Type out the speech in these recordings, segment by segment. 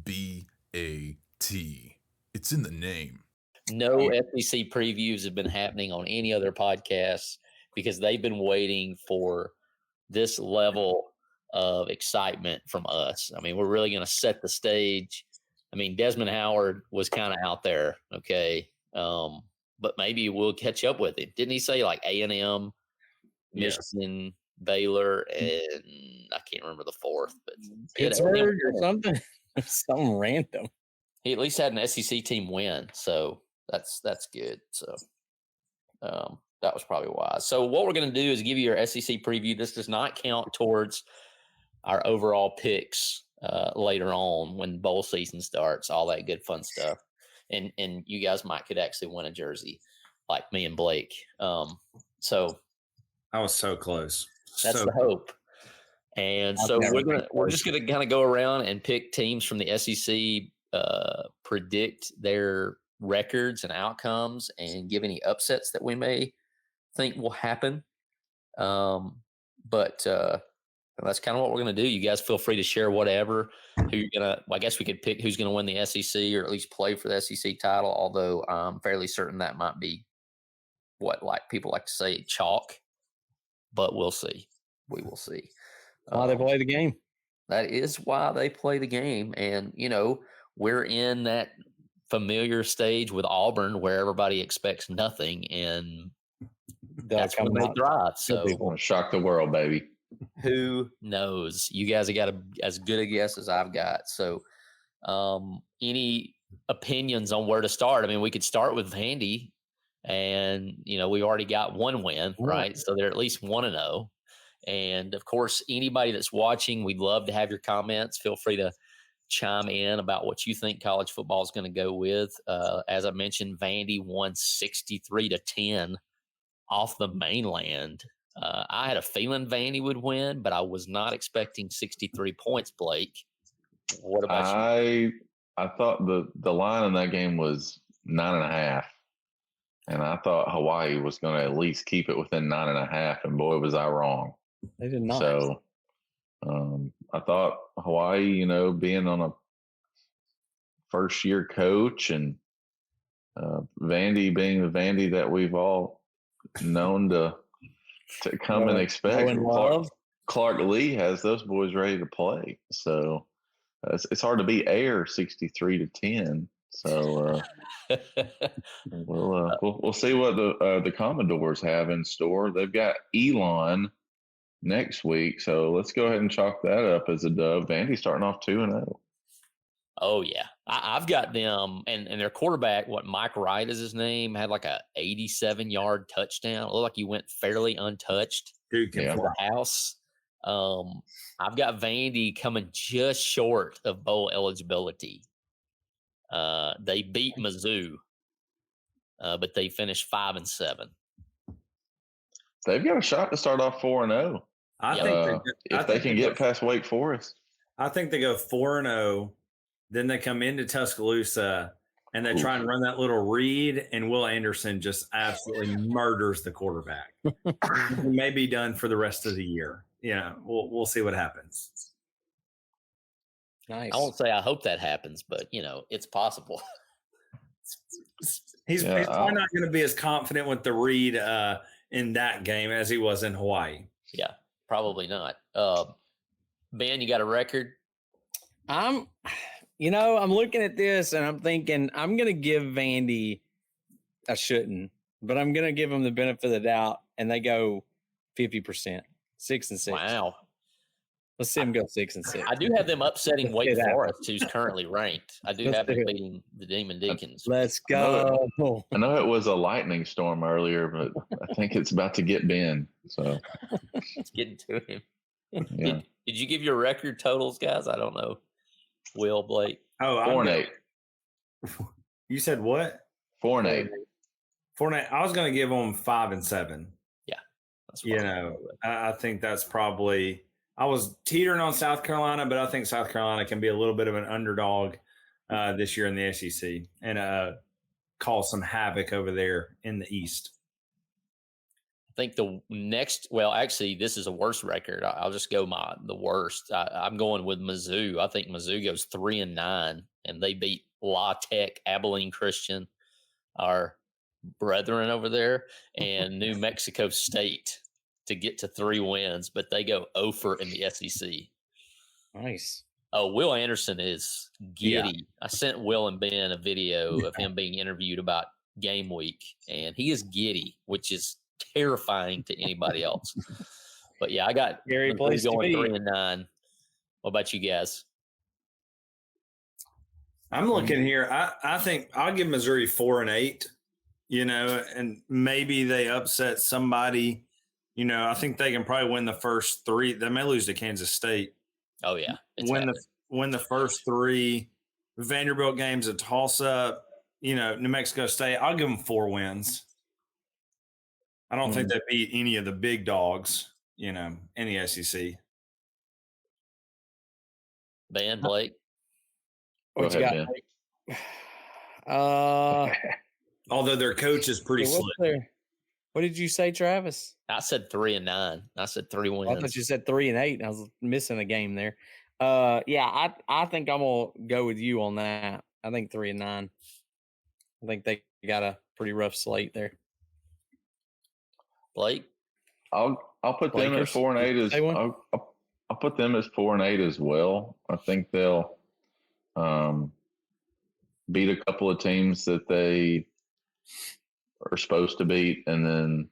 It's in the name. No SEC previews have been happening on any other podcasts because they've been waiting for this level of excitement from us. I mean, we're really going to set the stage. I mean, Desmond Howard was kind of out there, okay, but maybe we'll catch up with it. Didn't he say like A&M, Michigan, Baylor, and I can't remember the fourth, but Pittsburgh or something, something random. He at least had an SEC team win, so that's good. So that was probably wise. So what we're going to do is give you your SEC preview. This does not count towards our overall picks later on when bowl season starts, all that good fun stuff. And you guys could actually win a jersey like me and Blake. So I was so close. That's the hope. And so we're just going to kind of go around and pick teams from the SEC, predict their records and outcomes, and give any upsets that we may think will happen. But that's kind of what we're going to do. You guys feel free to share whatever. I guess we could pick who's going to win the SEC or at least play for the SEC title, although I'm fairly certain that might be what people like to say, chalk. But we'll see. We will see. Why they play the game. That is why they play the game. And, we're in that familiar stage with Auburn where everybody expects nothing, and that's when they thrive. So they want to shock the world, baby. Who knows? You guys have got as good a guess as I've got. So any opinions on where to start? I mean, we could start with Vandy, and, we already got one win, right? So they're at least 1-0. And, of course, anybody that's watching, we'd love to have your comments. Feel free to chime in about what you think college football is going to go with. As I mentioned, Vandy won 63-10 off the mainland. I had a feeling Vandy would win, but I was not expecting 63 points, Blake. What about you? I thought the line in that game was 9.5. And I thought Hawaii was going to at least keep it within 9.5, and boy, was I wrong. They did not. So I thought Hawaii, being on a first-year coach, and Vandy being the Vandy that we've all known to come and expect. Clark Lee has those boys ready to play. So it's hard to beat Air 63-10. So we'll see what the Commodores have in store. They've got Elon next week, so let's go ahead and chalk that up as a dub. Vandy starting off 2-0. Oh yeah, I've got them, and their quarterback, Mike Wright is his name, had like a 87-yard touchdown. It looked like he went fairly untouched to the house. I've got Vandy coming just short of bowl eligibility. They beat Mizzou, but they finished 5-7. They've got a shot to start off 4-0. I think if they can get past Wake Forest. I think they go 4-0. Then they come into Tuscaloosa and they try and run that little read, and Will Anderson just absolutely murders the quarterback. He may be done for the rest of the year. Yeah, we'll see what happens. Nice. I won't say I hope that happens, but it's possible. He's probably not going to be as confident with the read in that game as he was in Hawaii. Yeah, probably not. Ben, you got a record? I'm looking at this and I'm thinking I'm going to give Vandy. I shouldn't, but I'm going to give them the benefit of the doubt, and they go 50%, 6-6. Wow. Let's see them go 6-6. I do have them upsetting Wake Forest, who's currently ranked. I do have them beating the Demon Deacons. Let's go. I know it was a lightning storm earlier, but I think it's about to get Ben. So it's getting to him. Yeah. Did you give your record totals, guys? I don't know. Will, Blake? Oh, 4-8. You said what? 4-8. 4-8. I was going to give them 5-7. Yeah, that's I think that's probably. I was teetering on South Carolina, but I think South Carolina can be a little bit of an underdog this year in the SEC and cause some havoc over there in the East. think the next, well, actually, this is a worse record. I'll just go the worst. I'm going with Mizzou. I think Mizzou goes 3-9, and they beat La Tech, Abilene Christian, our brethren over there, and New Mexico State to get to 3 wins, but they go 0 in the SEC. Nice. Oh, Will Anderson is giddy. Yeah. I sent Will and Ben a video of him being interviewed about game week, and he is giddy, which is terrifying to anybody else. But yeah, I got Gary place going 3-9. What about you guys? I'm looking here. I think I'll give Missouri 4-8, and maybe they upset somebody. I think they can probably win the first 3. They may lose to Kansas State. Oh yeah. Win the first 3 Vanderbilt games, a toss up, New Mexico State. I'll give them 4 wins. I don't think they beat any of the big dogs, in the SEC. Ben, Blake. What you got? Although their coach is pretty slick. What did you say, Travis? I said 3-9. I said 3 wins. I thought you said 3-8. I was missing a game there. Yeah, I think I'm gonna go with you on that. I think 3-9. I think they got a pretty rough slate there. Blake, I'll put them at 4-8 as I'll put them as 4-8 as well. I think they'll beat a couple of teams that they are supposed to beat, and then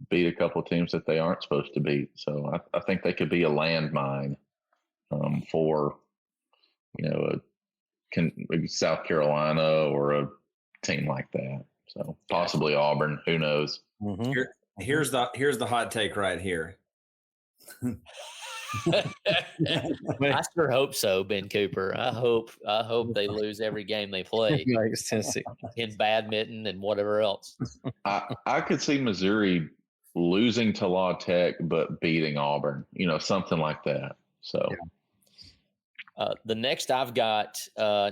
beat a couple of teams that they aren't supposed to beat. So I think they could be a landmine for South Carolina or a team like that. So possibly Auburn. Who knows? Mm-hmm. Here's the hot take right here. I sure hope so, Ben Cooper. I hope they lose every game they play in badminton and whatever else. I could see Missouri losing to La Tech but beating Auburn, something like that. So the next I've got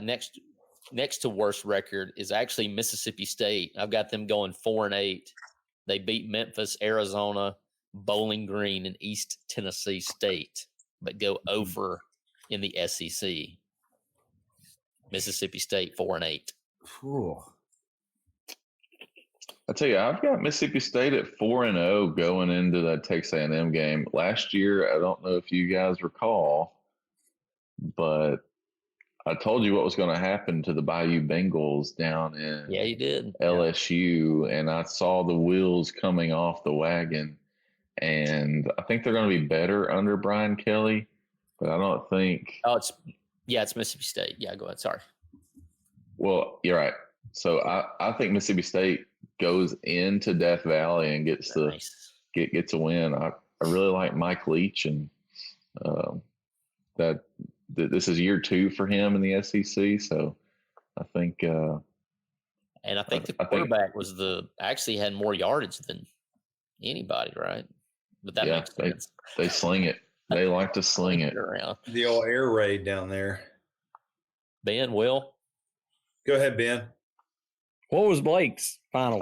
next to worst record is actually Mississippi State. I've got them going 4-8. They beat Memphis, Arizona, Bowling Green, and East Tennessee State, but go over in the SEC. Mississippi State 4-8. I tell you, I've got Mississippi State at 4-0 going into that Texas A&M game. Last year, I don't know if you guys recall, but I told you what was going to happen to the Bayou Bengals down in you did. LSU, and I saw the wheels coming off the wagon. And I think they're going to be better under Brian Kelly, but I don't think. Oh, it's Mississippi State. Yeah, go ahead. Sorry. Well, you're right. So I think Mississippi State goes into Death Valley and gets gets a win. I really like Mike Leach, and that this is year 2 for him in the SEC. So I think. And I think the quarterback actually had more yardage than anybody, right? But that makes sense. They sling it. They like to sling it around. The old air raid down there. Ben, Will, go ahead, Ben. What was Blake's final?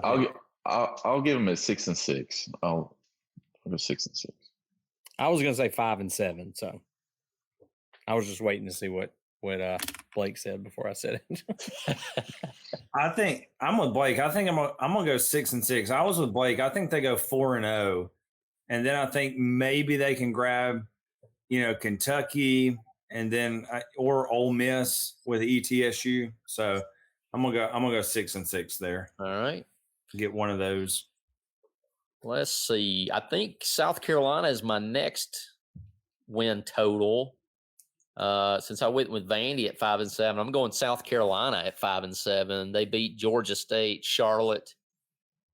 I'll give him a 6-6. I'll go 6-6. I was going to say 5-7. So I was just waiting to see what Blake said before I said it. I think I'm with Blake. I think I'm gonna go 6-6. I was with Blake. I think they go 4-0, and then I think maybe they can grab, Kentucky, and then or Ole Miss with ETSU. So I'm gonna go 6-6 there. All right, get one of those. Let's see. I think South Carolina is my next win total. Since I went with Vandy at 5-7, I'm going South Carolina at 5-7. They beat Georgia State, Charlotte,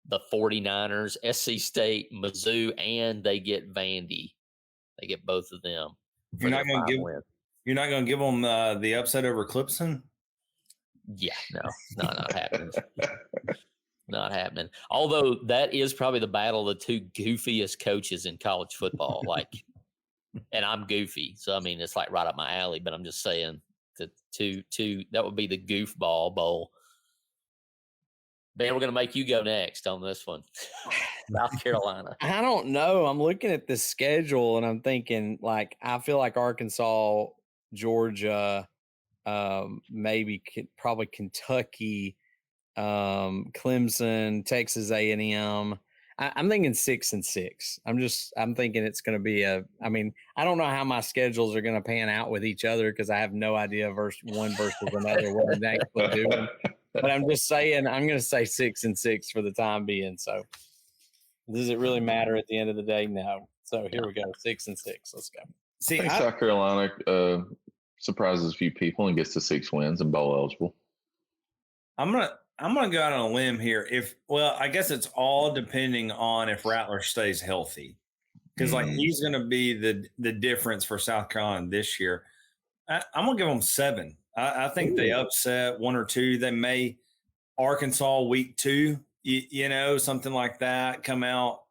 the 49ers, SC State, Mizzou, and they get Vandy. They get both of them. You're not going to give them the upset over Clemson? Yeah, no, not happening. Not happening. Although that is probably the battle of the 2 goofiest coaches in college football. And I'm goofy, so I mean it's like right up my alley. But I'm just saying that that would be the goofball bowl. Ben, we're going to make you go next on this one. South Carolina. I don't know. I'm looking at the schedule and I'm thinking, like, I feel like Arkansas, Georgia, maybe probably Kentucky, Clemson, Texas A&M. I'm thinking 6-6. I'm thinking it's going to be I mean, I don't know how my schedules are going to pan out with each other because I have no idea one versus another what I'm actually doing. But I'm just saying, I'm going to say 6-6 for the time being. So does it really matter at the end of the day? No. So here we go. 6-6. Let's go. See, I think South Carolina surprises a few people and gets to 6 wins and bowl eligible. I'm gonna go out on a limb here. I guess it's all depending on if Rattler stays healthy, because like he's gonna be the difference for South Carolina this year. I'm gonna give them 7. I think they upset 1 or 2. They may Arkansas week 2, you know, something like that. Come out,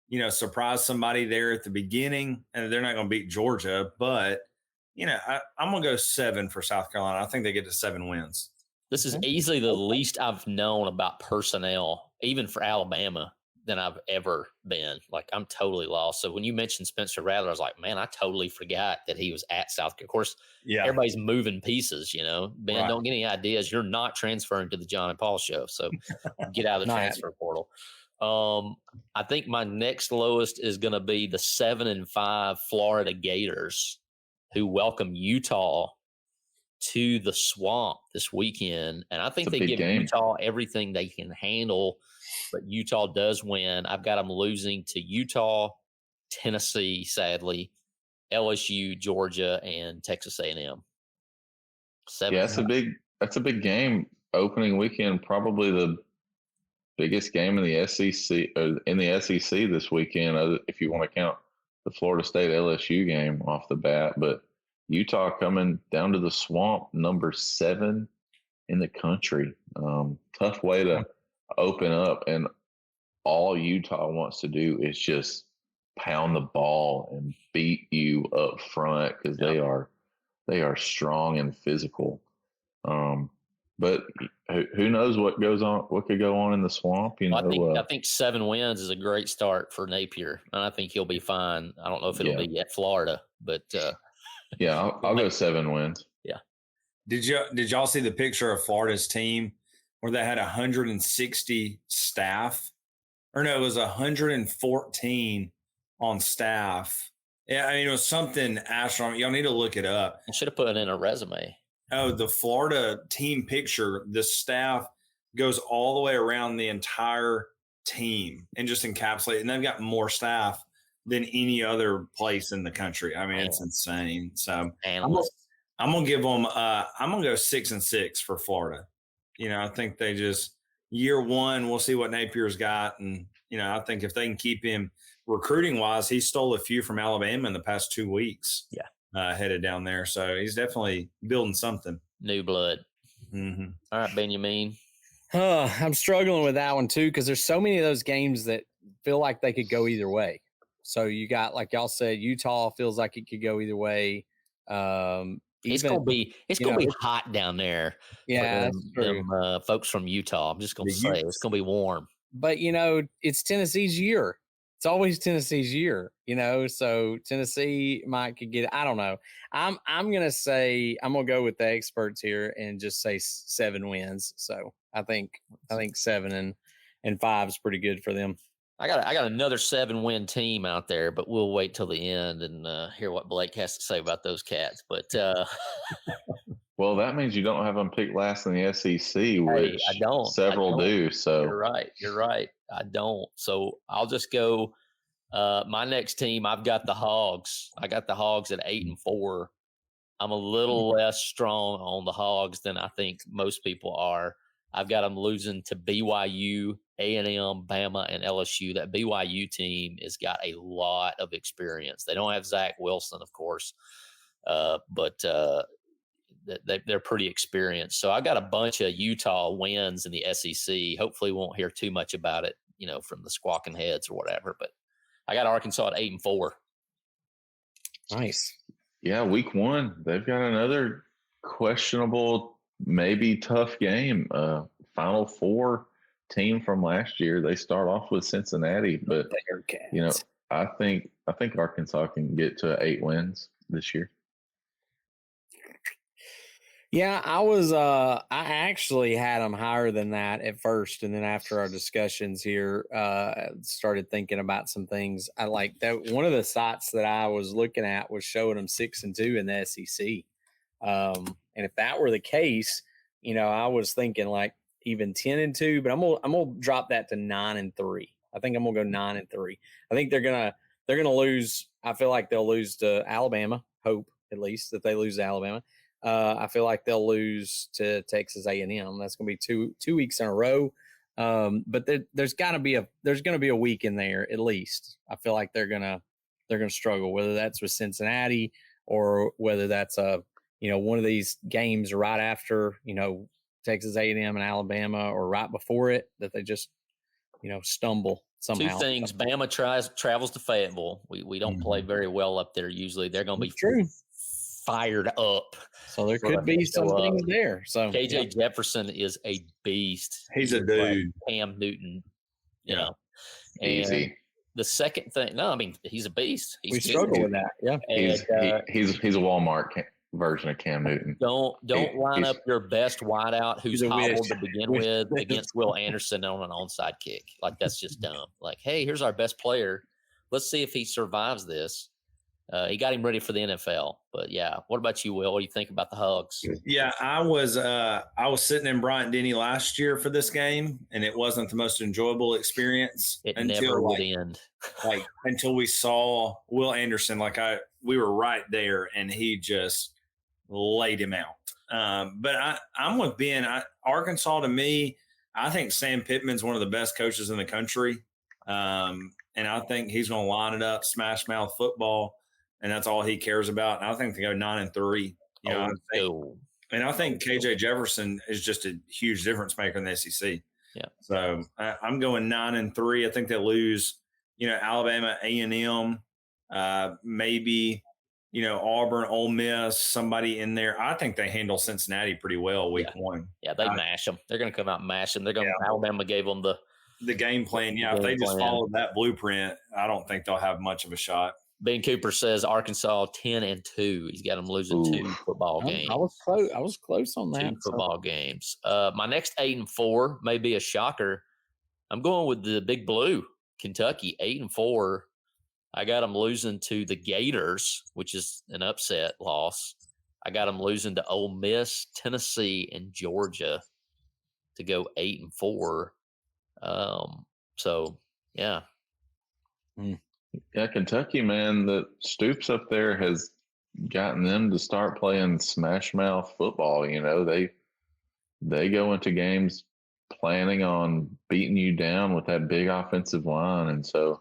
you know, surprise somebody there at the beginning, and they're not going to beat Georgia. But you know, I'm going to go 7 for South Carolina. I think they get to 7 wins. This is easily the least I've known about personnel, even for Alabama, than I've ever been. Like, I'm totally lost. So when you mentioned Spencer Rattler, I was like, man, I totally forgot that he was at South Carolina. Of course, everybody's moving pieces, you know. Ben, right. Don't get any ideas. You're not transferring to the John and Paul show. So get out of the transfer portal. I think my next lowest is going to be the 7-5 Florida Gators, who welcome Utah to the Swamp this weekend. And I think they give Utah everything they can handle, but Utah does win. I've got them losing to Utah, Tennessee, sadly, LSU, Georgia, and Texas A&M. 7. Yeah, that's a big game. Opening weekend, probably the biggest game in the SEC this weekend, if you want to count the Florida State LSU game off the bat. But Utah coming down to the Swamp, number 7 in the country. Tough way to open up, and all Utah wants to do is just pound the ball and beat you up front because they are strong and physical. But who knows what could go on in the Swamp? You know, I think 7 wins is a great start for Napier, and I think he'll be fine. I don't know if it'll be at Florida, but yeah, I'll go 7 wins. Yeah. Did y'all see the picture of Florida's team where they had 160 staff? Or no, it was 114 on staff. Yeah, I mean, it was something astronomical. Y'all need to look it up. I should have put it in a resume. Oh, the Florida team picture, the staff goes all the way around the entire team and just encapsulate. And they've got more staff than any other place in the country. I mean, it's insane. So I'm gonna give them. I'm gonna go 6-6 for Florida. You know, I think they just year one. We'll see what Napier's got, and you know, I think if they can keep him recruiting wise, he stole a few from Alabama in the past 2 weeks. Yeah. Headed down there. So he's definitely building something. New blood. Mm-hmm. All right, Benjamin. I'm struggling with that one too, because there's so many of those games that feel like they could go either way. So you got, like y'all said, Utah feels like it could go either way. It's gonna be hot down there. Yeah, them folks from Utah. I'm just gonna say it's gonna be warm. But you know, it's Tennessee's year. It's always Tennessee's year, you know. So Tennessee could get. I don't know. I'm gonna go with the experts here and just say 7 wins. So I think 7 and 5 is pretty good for them. I got another 7-win team out there, but we'll wait till the end and hear what Blake has to say about those Cats. But well, that means you don't have them picked last in the SEC, which I don't. Several do. So you're right. I don't. So I'll just go. My next team, I've got the Hogs. I got the Hogs at 8-4. I'm a little less strong on the Hogs than I think most people are. I've got them losing to BYU, A&M, Bama, and LSU. That BYU team has got a lot of experience. They don't have Zach Wilson, of course, but they're pretty experienced. So I got a bunch of Utah wins in the SEC. Hopefully won't hear too much about it, you know, from the squawking heads or whatever. But I got Arkansas at 8-4. Nice. Yeah, week 1, they've got another questionable, maybe tough game. Final 4 team from last year. They start off with Cincinnati, but you know, I think Arkansas can get to 8 wins this year. Yeah, I actually had them higher than that at first, and then after our discussions here, started thinking about some things. I like that one of the sites that I was looking at was showing them 6-2 in the SEC. And if that were the case, you know, I was thinking like even 10-2, but I'm gonna drop that to 9-3. I think I'm gonna go 9-3. I think they're gonna lose. I feel like they'll lose to Alabama. Hope at least that they lose to Alabama. I feel like they'll lose to Texas A&M. That's going to be two weeks in a row. But there's going to be a week in there at least. I feel like they're gonna struggle, whether that's with Cincinnati or whether that's one of these games right after Texas A&M and Alabama, or right before it, that they just stumble somehow. 2 things: Bama travels to Fayetteville. We don't play very well up there usually. They're going to be true. Fired up. So there could be some things there. So KJ Jefferson is a beast. He's a dude. Cam Newton, you know. Easy. And the second thing, he's a beast. We struggle with that. Yeah. And, he's a Walmart version of Cam Newton. Don't line up your best wideout who's hobbled to begin with against Will Anderson on an onside kick. Like, that's just dumb. Like, hey, here's our best player. Let's see if he survives this. He got him ready for the NFL. But yeah, what about you, Will? What do you think about the Hugs? Yeah, I was sitting in Bryant-Denny last year for this game, and it wasn't the most enjoyable experience. It never would end. Until we saw Will Anderson. We were right there, and he just laid him out. But I'm with Ben. Arkansas, to me, I think Sam Pittman's one of the best coaches in the country. And I think he's going to line it up, smash mouth football. And that's all he cares about. And I think they go 9-3. And I think KJ Jefferson is just a huge difference maker in the SEC. Yeah. So I'm going 9-3. I think they lose, Alabama, A&M, maybe, Auburn, Ole Miss, somebody in there. I think they handle Cincinnati pretty well week 1. Yeah, they mash them. They're going to come out and mash them. They're going to. Alabama gave them the game plan. Yeah, if they just follow that blueprint, I don't think they'll have much of a shot. Ben Cooper says Arkansas 10-2. He's got them losing 2 football games. I was close on that. 2 football games. My next 8-4 may be a shocker. I'm going with the Big Blue, Kentucky, 8-4. I got them losing to the Gators, which is an upset loss. I got them losing to Ole Miss, Tennessee, and Georgia to go 8-4. So yeah. Yeah, Kentucky, man, the Stoops up there has gotten them to start playing smash mouth football. They go into games planning on beating you down with that big offensive line, and so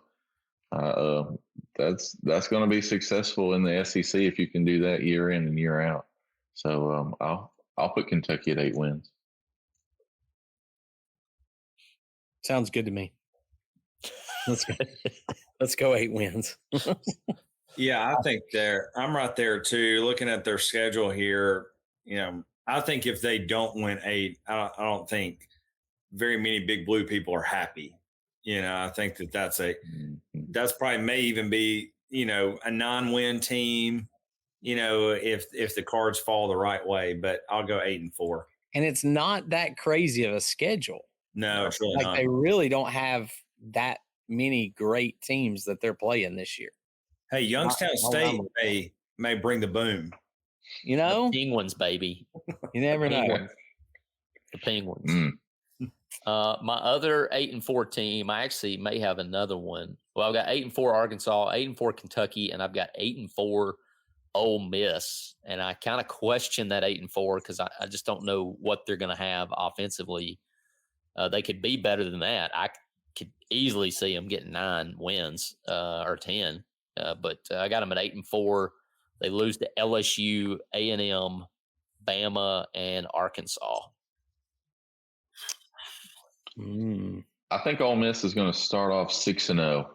that's going to be successful in the SEC if you can do that year in and year out. So I'll put Kentucky at 8 wins. Sounds good to me. Let's go 8 wins. Yeah, I think I'm right there too. Looking at their schedule here, I think if they don't win 8, I don't think very many Big Blue people are happy. I think that's probably may even be, a non-win team, if the cards fall the right way, but I'll go 8-4. And it's not that crazy of a schedule. No, it's really not. They really don't have that many great teams that they're playing this year. Hey, Youngstown State may bring the boom. The Penguins, baby. You never know. The Penguins. My other 8-4 team, I actually may have another one. Well, I've got 8-4 Arkansas, 8-4 Kentucky, and I've got 8-4 Ole Miss. And I kind of question that 8-4 because I just don't know what they're going to have offensively. They could be better than that. I could easily see them getting 9 wins or 10. But I got them at 8-4. They lose to LSU, A&M, Bama, and Arkansas. I think Ole Miss is going to start off 6-0.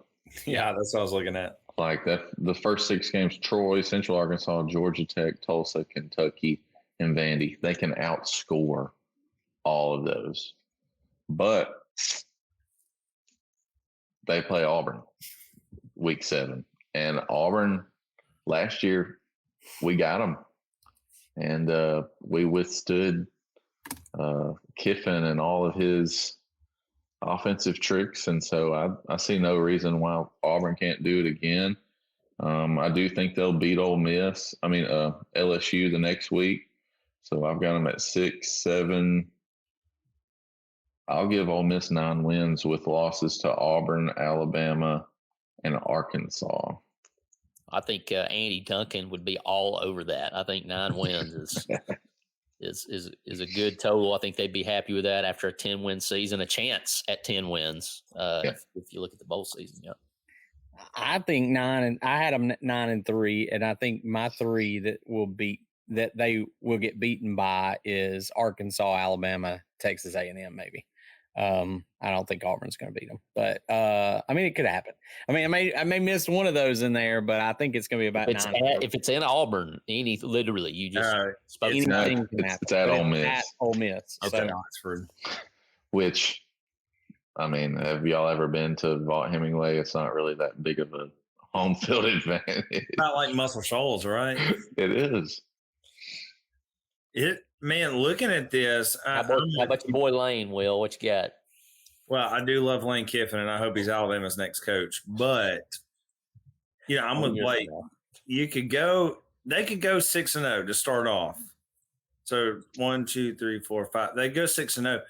Yeah, that's what I was looking at. Like that, the first 6 games: Troy, Central Arkansas, Georgia Tech, Tulsa, Kentucky, and Vandy. They can outscore all of those. But They play Auburn week 7. And Auburn, last year, we got them. And we withstood Kiffin and all of his offensive tricks. And so I see no reason why Auburn can't do it again. I do think they'll beat LSU the next week. So I've got them at 6, 7. I'll give Ole Miss 9 wins with losses to Auburn, Alabama, and Arkansas. I think Andy Duncan would be all over that. I think 9 wins is a good total. I think they'd be happy with that after a 10-win season, a chance at 10 wins. If you look at the bowl season, yeah. I think 9, and I had them 9-3, and I think my 3 that they will get beaten by is Arkansas, Alabama, Texas A&M, maybe. I don't think Auburn's going to beat them, but it could happen. I may miss one of those in there, but I think it's going to be about 9. If it's in Auburn, literally you just spoke. Anything can happen. It's at Ole Miss. At Ole Miss. Okay, So, Oxford. Which, have y'all ever been to Vaught Hemingway? It's not really that big of a home field advantage. It's not like Muscle Shoals, right? It is. Looking at this, How about your boy Lane, Will? What you got? Well, I do love Lane Kiffin, and I hope he's Alabama's next coach. But I'm with Blake. They could go 6-0 to start off. So 1, 2, 3, 4, 5. They go 6-0.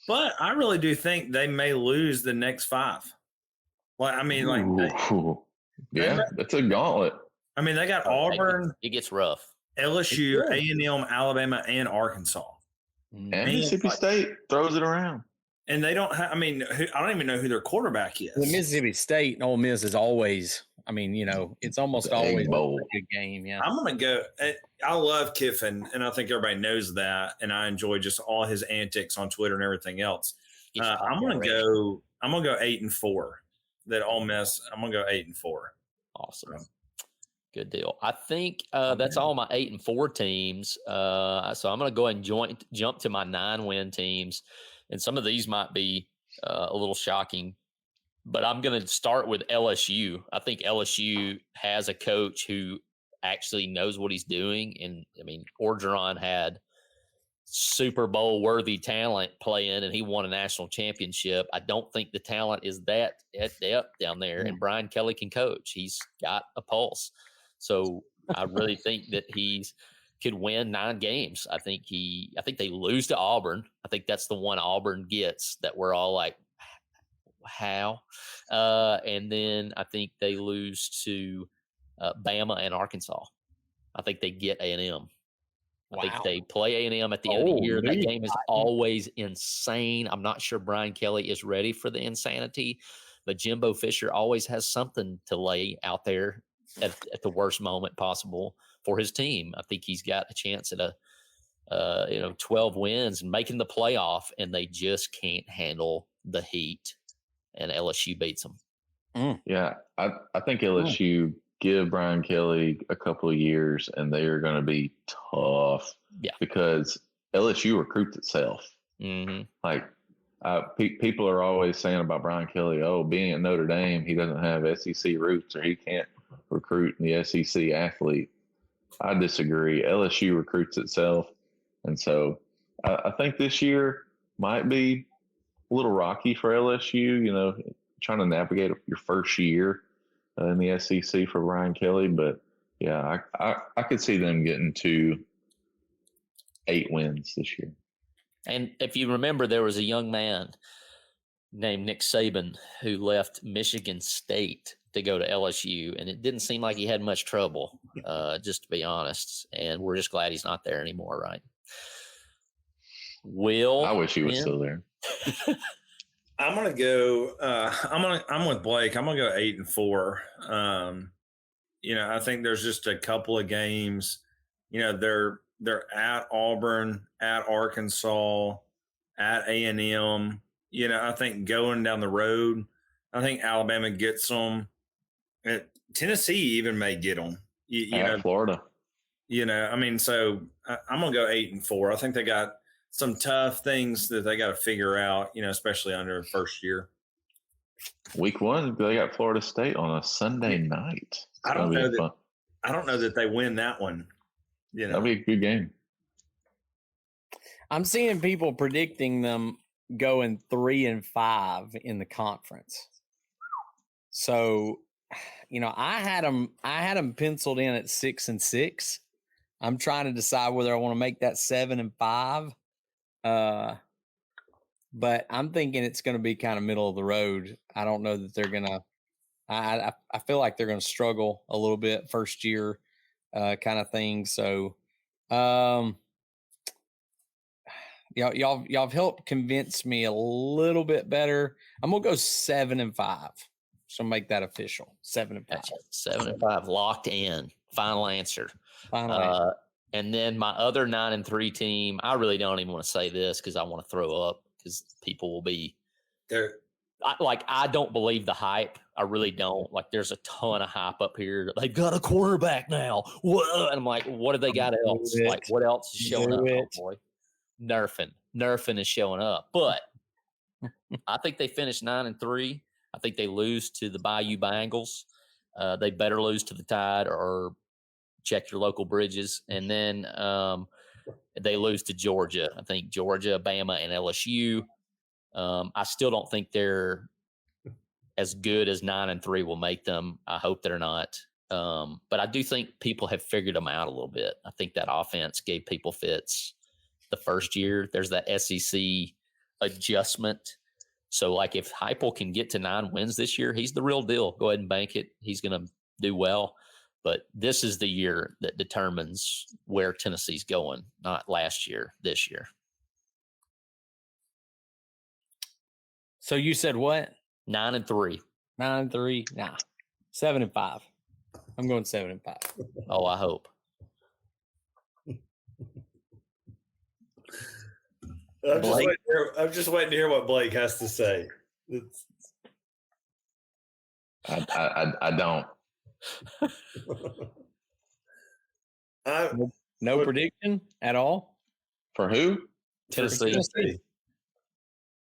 But I really do think they may lose the next 5. Yeah, that's a gauntlet. They got Auburn. It gets rough. LSU, A&M, Alabama, and Arkansas. And Mississippi State throws it around. And they don't have, I don't even know who their quarterback is. the Mississippi State and Ole Miss is always, it's almost always a good game. Yeah. I'm going to go, I love Kiffin, and I think everybody knows that. And I enjoy just all his antics on Twitter and everything else. I'm going to go 8-4. That Ole Miss, I'm going to go 8-4. Awesome. Good deal. I think that's all my 8-4 teams. So I'm going to go ahead and jump to my 9-win teams. And some of these might be a little shocking, but I'm going to start with LSU. I think LSU has a coach who actually knows what he's doing. And Orgeron had Super Bowl worthy talent playing, and he won a national championship. I don't think the talent is that at depth down there. And Brian Kelly can coach. He's got a pulse. So I really think that he could win 9 games. I think they lose to Auburn. I think that's the one Auburn gets that we're all like, how? And then I think they lose to Bama and Arkansas. I think they get A&M. I think they play A&M at the end of the year. That game is always insane. I'm not sure Brian Kelly is ready for the insanity, but Jimbo Fisher always has something to lay out there at the worst moment possible for his team. I think he's got a chance at 12 wins and making the playoff, and they just can't handle the heat, and LSU beats them. Yeah, I think LSU give Brian Kelly a couple of years, and they are going to be tough. Yeah, because LSU recruits itself. Mm-hmm. People are always saying about Brian Kelly, being at Notre Dame, he doesn't have SEC roots, or he can't recruit the SEC athlete. I disagree. LSU recruits itself. And so I think this year might be a little rocky for LSU, trying to navigate your first year in the SEC for Brian Kelly. But, yeah, I could see them getting to 8 wins this year. And if you remember, there was a young man named Nick Saban who left Michigan State to go to LSU, and it didn't seem like he had much trouble, just to be honest. And we're just glad he's not there anymore, right? I wish he was still there. I'm gonna go. I'm with Blake. I'm gonna go 8-4. I think there's just a couple of games. They're at Auburn, at Arkansas, at A&M. I think going down the road, I think Alabama gets them. Tennessee even may get them. Florida. So I'm gonna go 8-4. I think they got some tough things that they got to figure out, especially under first year. Week 1, they got Florida State on a Sunday night. I don't know that they win that one. That'll be a good game. I'm seeing people predicting them going 3-5 in the conference. So, I had them penciled in at 6-6. I'm trying to decide whether I want to make that 7-5. But I'm thinking it's going to be kind of middle of the road. I don't know that they're going to. I feel like they're going to struggle a little bit first year, kind of thing. So, y'all have helped convince me a little bit better. I'm gonna go 7-5. So make that official. 7-5. 7-5 locked in. Final answer. And then my other 9-3 team, I really don't even want to say this because I want to throw up because people will be there. I don't believe the hype. I really don't. Like, there's a ton of hype up here. They've got a quarterback now. Whoa. And I'm like, what do they got else? Like, what else is showing up? Oh, boy. Nerfing is showing up. But I think they finished 9-3. I think they lose to the Bayou Bengals. They better lose to the Tide or check your local bridges. And then they lose to Georgia. I think Georgia, Bama, and LSU. I still don't think they're as good as 9-3 will make them. I hope they're not. But I do think people have figured them out a little bit. I think that offense gave people fits the first year. There's that SEC adjustment. So, like, if Heupel can get to 9 wins this year, he's the real deal. Go ahead and bank it. He's going to do well. But this is the year that determines where Tennessee's going, not last year, this year. So you said what? 9-3. 9-3? Nah. 7-5. I'm going 7-5. Oh, I hope. I'm just waiting to hear what Blake has to say. I don't. No prediction at all? For who? Tennessee.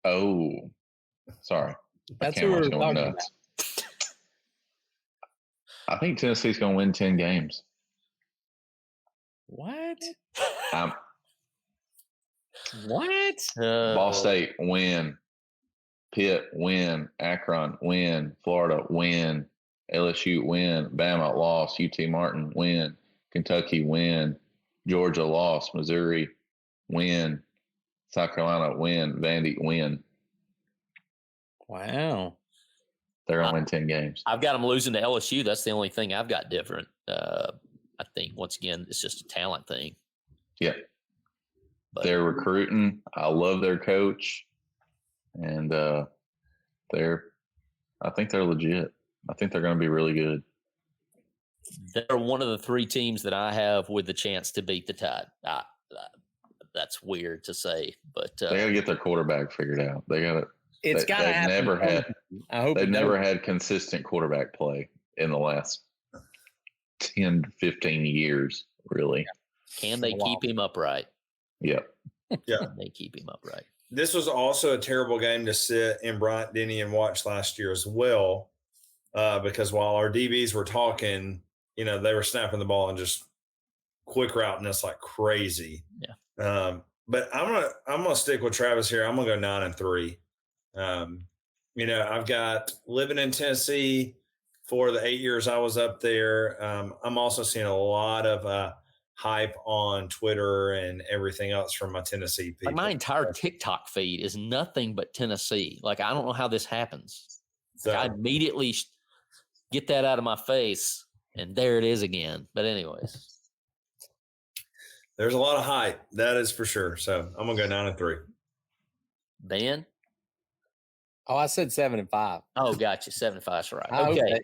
Oh, sorry. That's who we're talking about. I think Tennessee's going to win 10 games. What? What? Ball State, win. Pitt, win. Akron, win. Florida, win. LSU, win. Bama, loss. UT Martin, win. Kentucky, win. Georgia, loss. Missouri, win. South Carolina, win. Vandy, win. Wow. They're going to win 10 games. I've got them losing to LSU. That's the only thing I've got different. I think, once again, it's just a talent thing. Yeah. But they're recruiting. I love their coach. And I think they're legit. I think they're going to be really good. They're one of the 3 teams that I have with the chance to beat the Tide. That's weird to say, but they got to get their quarterback figured out. They got to. It's got to happen. They've never had consistent quarterback play in the last 10, 15 years, really. Can they keep him upright? Yep. Yeah. Can they keep him upright? This was also a terrible game to sit in Bryant Denny and watch last year as well, because while our DBs were talking, they were snapping the ball and just quick routing us like crazy. Yeah. But I'm gonna stick with Travis here. I'm gonna go 9-3. I've got living in Tennessee for the 8 years I was up there. I'm also seeing a lot of hype on Twitter and everything else from my Tennessee people. Like, my entire TikTok feed is nothing but Tennessee. Like, I don't know how this happens. So, I immediately get that out of my face, and there it is again. But anyways. There's a lot of hype. That is for sure. So I'm going to go 9-3. Ben? Oh, I said 7-5. Oh, gotcha. 7-5's right. Okay.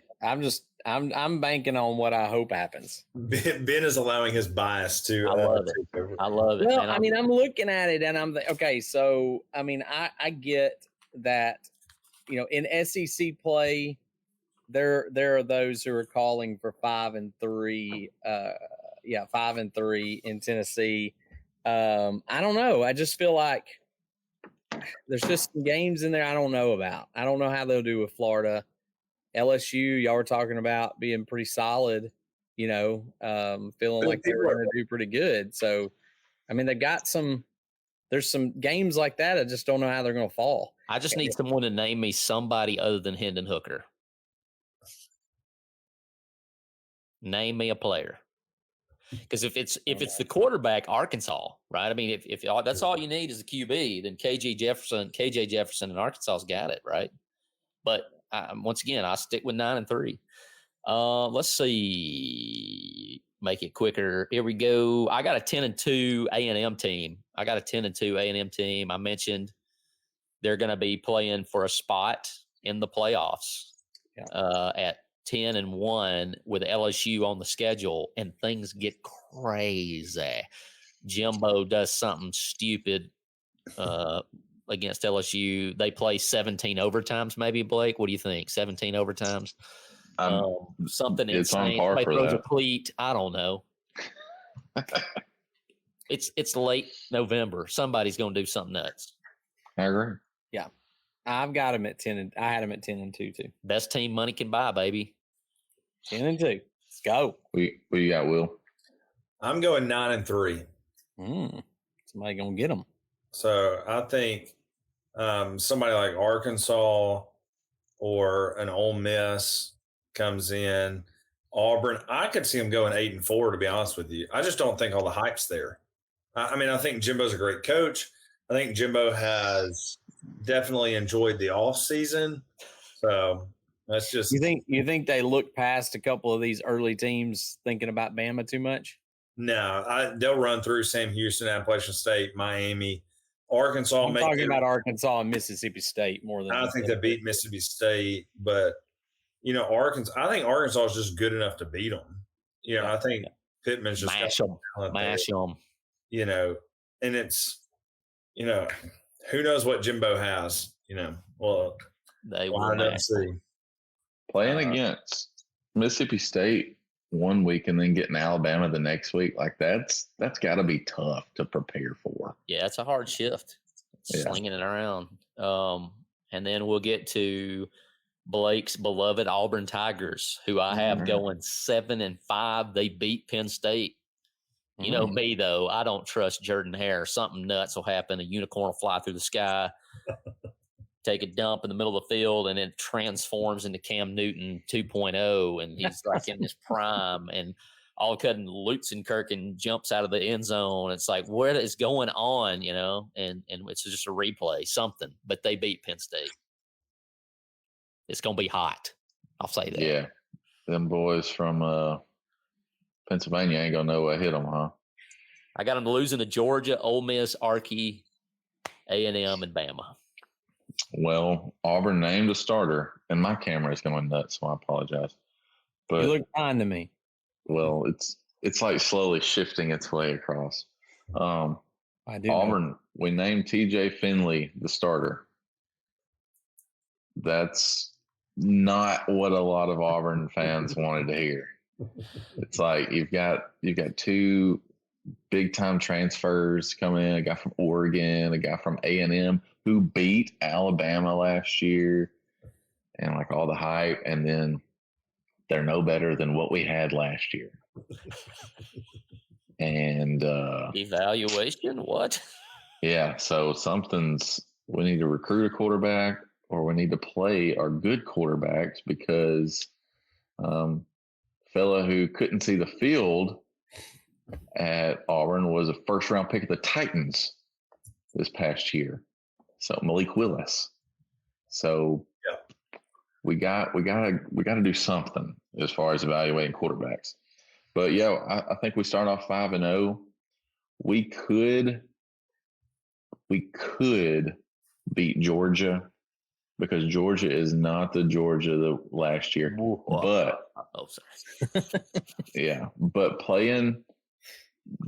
I'm banking on what I hope happens. Ben is allowing his bias to. I love it. I love it. Well, I'm looking at it and I'm okay. So, I get that, in SEC play, there are those who are calling for 5-3. 5-3 in Tennessee. I don't know. I just feel like there's just some games in there I don't know about. I don't know how they'll do with Florida. LSU, y'all were talking about being pretty solid, feeling like they were going to do pretty good. So, I mean, there's some games like that. I just don't know how they're going to fall. I just need someone to name me somebody other than Hendon Hooker. Name me a player. Because if it's the quarterback, Arkansas, right? I mean, if that's all you need is a QB, then KJ Jefferson in Arkansas's got it, right? But once again, I stick with 9-3. Let's see, make it quicker. Here we go. I got a 10-2 A&M team. I mentioned they're going to be playing for a spot in the playoffs at 10-1 with LSU on the schedule, and things get crazy. Jimbo does something stupid against LSU. They play 17 overtimes, maybe, Blake. What do you think? 17 overtimes? Something it's insane. On par Somebody for throws that. a cleat. I don't know. It's late November. Somebody's going to do something nuts. I agree. Yeah. I've got him at 10. I had him at 10-2 too. Best team money can buy, baby. 10-2. Let's go. What you got, Will? I'm going 9-3. Somebody gonna get them. So I think somebody like Arkansas or an Ole Miss comes in. Auburn, I could see them going 8-4. To be honest with you, I just don't think all the hype's there. I mean, I think Jimbo's a great coach. I think Jimbo has definitely enjoyed the off season. So that's just you think they look past a couple of these early teams thinking about Bama too much? No, they'll run through Sam Houston, Appalachian State, Miami, Arkansas. I'm talking about Arkansas and Mississippi State more than I think they beat Mississippi State, but Arkansas. I think Arkansas is just good enough to beat them. I think Pittman's just mash them. And it's who knows what Jimbo has. Well, they will see. Playing against Mississippi State one week and then getting Alabama the next week, like that's got to be tough to prepare for. Yeah, it's a hard shift. Slinging it around. And then we'll get to Blake's beloved Auburn Tigers, who I have going 7-5. They beat Penn State. You know me, though. I don't trust Jordan Hare. Something nuts will happen. A unicorn will fly through the sky, take a dump in the middle of the field, and then transforms into Cam Newton 2.0, and he's like in his prime, and all of a sudden Lutzenkirchen jumps out of the end zone. It's like, what is going on, and it's just a replay, something. But they beat Penn State. It's going to be hot. I'll say that. Yeah. Them boys from Pennsylvania ain't going to know what hit them, huh? I got them losing to Georgia, Ole Miss, Arky, A&M, and Bama. Well, Auburn named a starter, and my camera is going nuts, so I apologize. But you look fine to me. Well, it's like slowly shifting its way across. I do. Auburn, we named TJ Finley the starter. That's not what a lot of Auburn fans wanted to hear. It's like you've got two big time transfers coming in, a guy from Oregon, a guy from A&M who beat Alabama last year, and like all the hype, and then they're no better than what we had last year. And evaluation, what? Yeah, so we need to recruit a quarterback, or we need to play our good quarterbacks, because fella who couldn't see the field at Auburn was a first-round pick of the Titans this past year. So Malik Willis. So we got to do something as far as evaluating quarterbacks. But I think we start off 5-0. We could beat Georgia, because Georgia is not the Georgia the last year. But but playing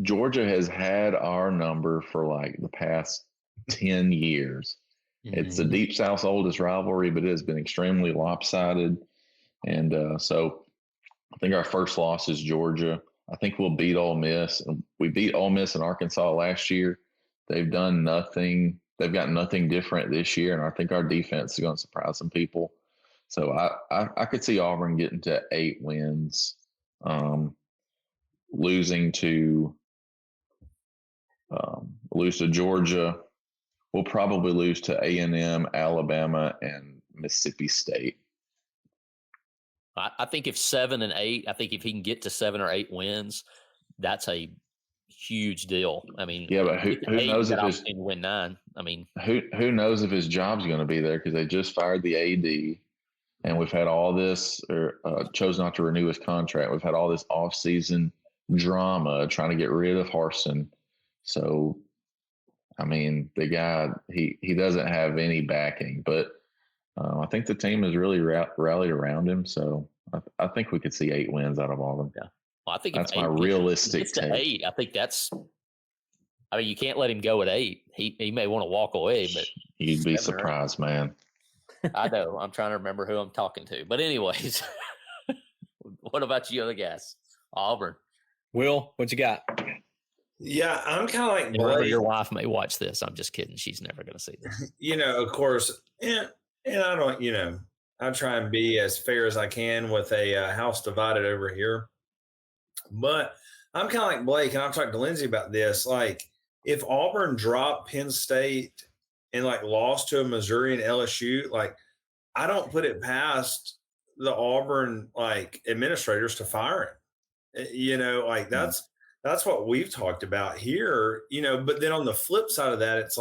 Georgia has had our number for like the past 10 years. It's the Deep South's oldest rivalry, but it has been extremely lopsided. And so I think our first loss is Georgia. I think we'll beat Ole Miss. We beat Ole Miss and Arkansas last year. They've done nothing. They've got nothing different this year, and I think our defense is going to surprise some people. So I could see Auburn getting to 8 wins, losing to Georgia. We'll probably lose to A&M, Alabama, and Mississippi State. I think if 7 and 8, I think if he can get to 7 or 8 wins, that's a huge deal. I mean, yeah, but who knows if his win 9? I mean, who knows if his job's going to be there, because they just fired the AD, and we've had all this, or chose not to renew his contract. We've had all this off-season drama trying to get rid of Harsin. So, I mean, the guy he doesn't have any backing, but I think the team has really rallied around him. So I think we could see 8 wins out of Auburn. Yeah. Well, I think that's my realistic take. 8, I think that's. I mean, you can't let him go at 8. He may want to walk away, but you'd be surprised, man. I know. I'm trying to remember who I'm talking to, but anyways, what about you other guys? Auburn. Will, what you got? Yeah, I'm kind of like Blake. Your wife may watch this. I'm just kidding. She's never going to see this. Of course, and I don't, I try and be as fair as I can with a house divided over here. But I'm kind of like Blake, and I've talked to Lindsay about this. Like, if Auburn dropped Penn State and lost to a Missouri and LSU, I don't put it past the Auburn administrators to fire him. That's what we've talked about here. But then on the flip side of that, it's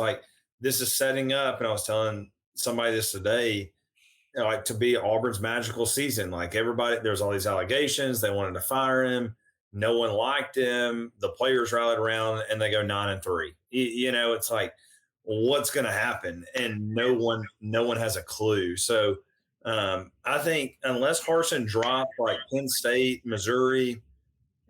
this is setting up. And I was telling somebody this today, to be Auburn's magical season. Everybody, there's all these allegations. They wanted to fire him. No one liked him. The players rallied around, and they go 9-3. It's what's going to happen, and no one has a clue. So I think unless Harsin dropped Penn State, Missouri,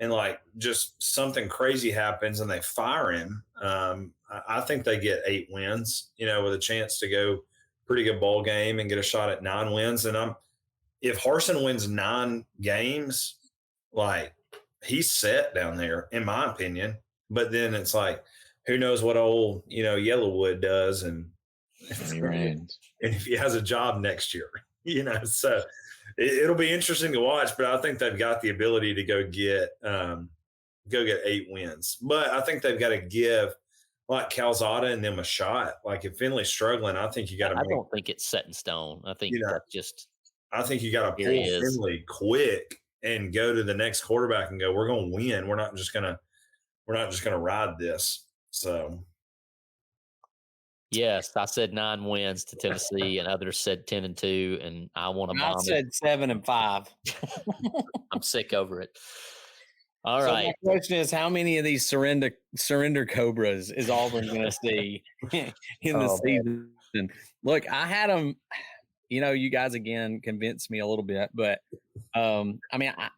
and just something crazy happens and they fire him, I think they get 8 wins. With a chance to go pretty good bowl game and get a shot at 9 wins. And if Harsin wins 9 games, he's set down there, in my opinion. But then it's who knows what old, Yellowwood does, and if he has a job next year, so it'll be interesting to watch. But I think they've got the ability to go get 8 wins. But I think they've got to give Calzada and them a shot. If Finley's struggling, I think you got to. I don't think it's set in stone. I think that's just. I think you got to pull Finley quick and go to the next quarterback and go, we're going to win. We're not just going to ride this. So. Yes, I said 9 wins to Tennessee, and others said 10-2, and I want to bomb it. I said 7-5. I'm sick over it. All right. My question is, how many of these surrender Cobras is Auburn going to see in the season? Man. Look, I had them. You guys again convinced me a little bit, but I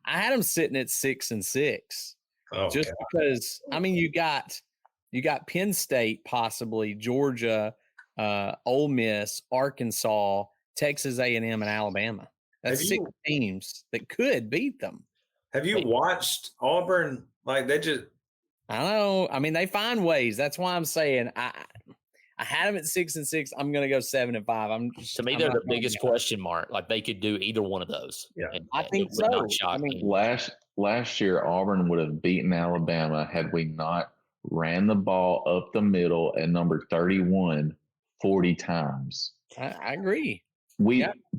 had them sitting at 6-6, because you got Penn State, possibly Georgia, Ole Miss, Arkansas, Texas A&M, and Alabama. That's 6 teams that could beat them. Have you watched Auburn? They just. I don't know. They find ways. That's why I'm saying I had them at 6-6. I'm going to go 7-5. To me, they're the biggest question mark. They could do either one of those. Yeah, I think so. Last year, Auburn would have beaten Alabama had we not ran the ball up the middle at number 31 40 times. I agree.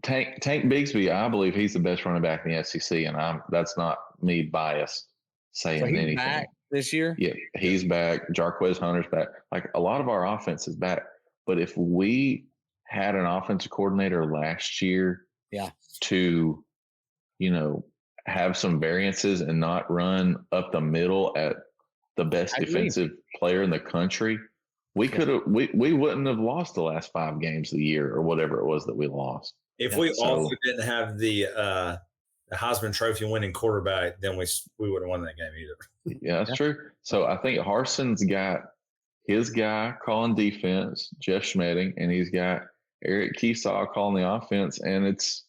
Tank Bigsby, I believe he's the best running back in the SEC, and that's not me biased saying anything. Back this year? Yeah, he's back. Jarquez Hunter's back. A lot of our offense is back. But if we had an offensive coordinator last year to, have some variances and not run up the middle at the best defensive player in the country, we could have. We wouldn't have lost the last 5 games of the year or whatever it was that we lost. If we also didn't have the Heisman Trophy winning quarterback, then we wouldn't have won that game either. Yeah, that's true. So I think Harsin's got his guy calling defense, Jeff Schmedding, and he's got Eric Keesaw calling the offense, and it's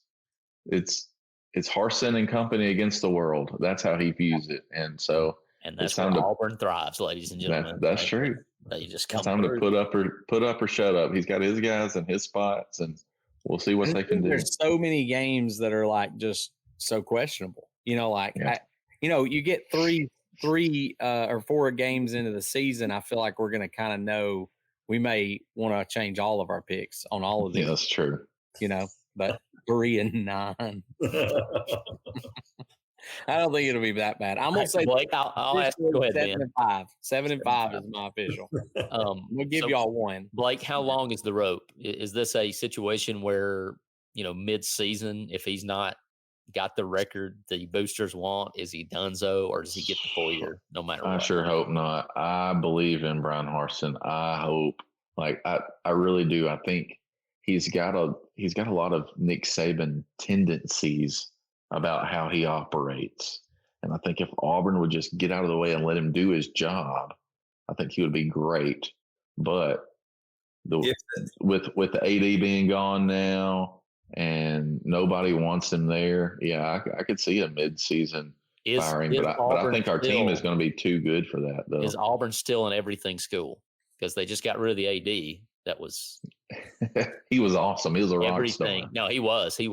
it's Harsin and company against the world. That's how he views it, and so And that's it's where time to Auburn thrives, ladies and gentlemen. that's true. They just come It's time through. to put up or shut up. He's got his guys and his spots, and we'll see what I they can think do. There's so many games that are like just so questionable. You know, like Yeah. you get three or 4 games into the season. I feel like we're going to kind of know we may want to change all of our picks on all of these. Yeah, that's true. You know, but 3 and 9. I don't think it'll be that bad. I'm gonna say Blake, I'll ask. Go ahead, 7 man. and 5. 7 and 5 is my official. We'll give So, y'all one. Blake, how long is the rope? Is this a situation where, mid-season, if he's not got the record the boosters want, is he donezo, or does he get the full year no matter I what? sure hope not. I believe in Brian Harsin. I hope, I really do. I think he's got a lot of Nick Saban tendencies about how he operates. And I think if Auburn would just get out of the way and let him do his job, I think he would be great. But with the AD being gone now and nobody wants him there, I could see a mid-season firing. But I think our team is going to be too good for that, though. Is Auburn still an everything school? Because they just got rid of the AD. That was he was awesome. He was a rock star. No, he was. Yeah.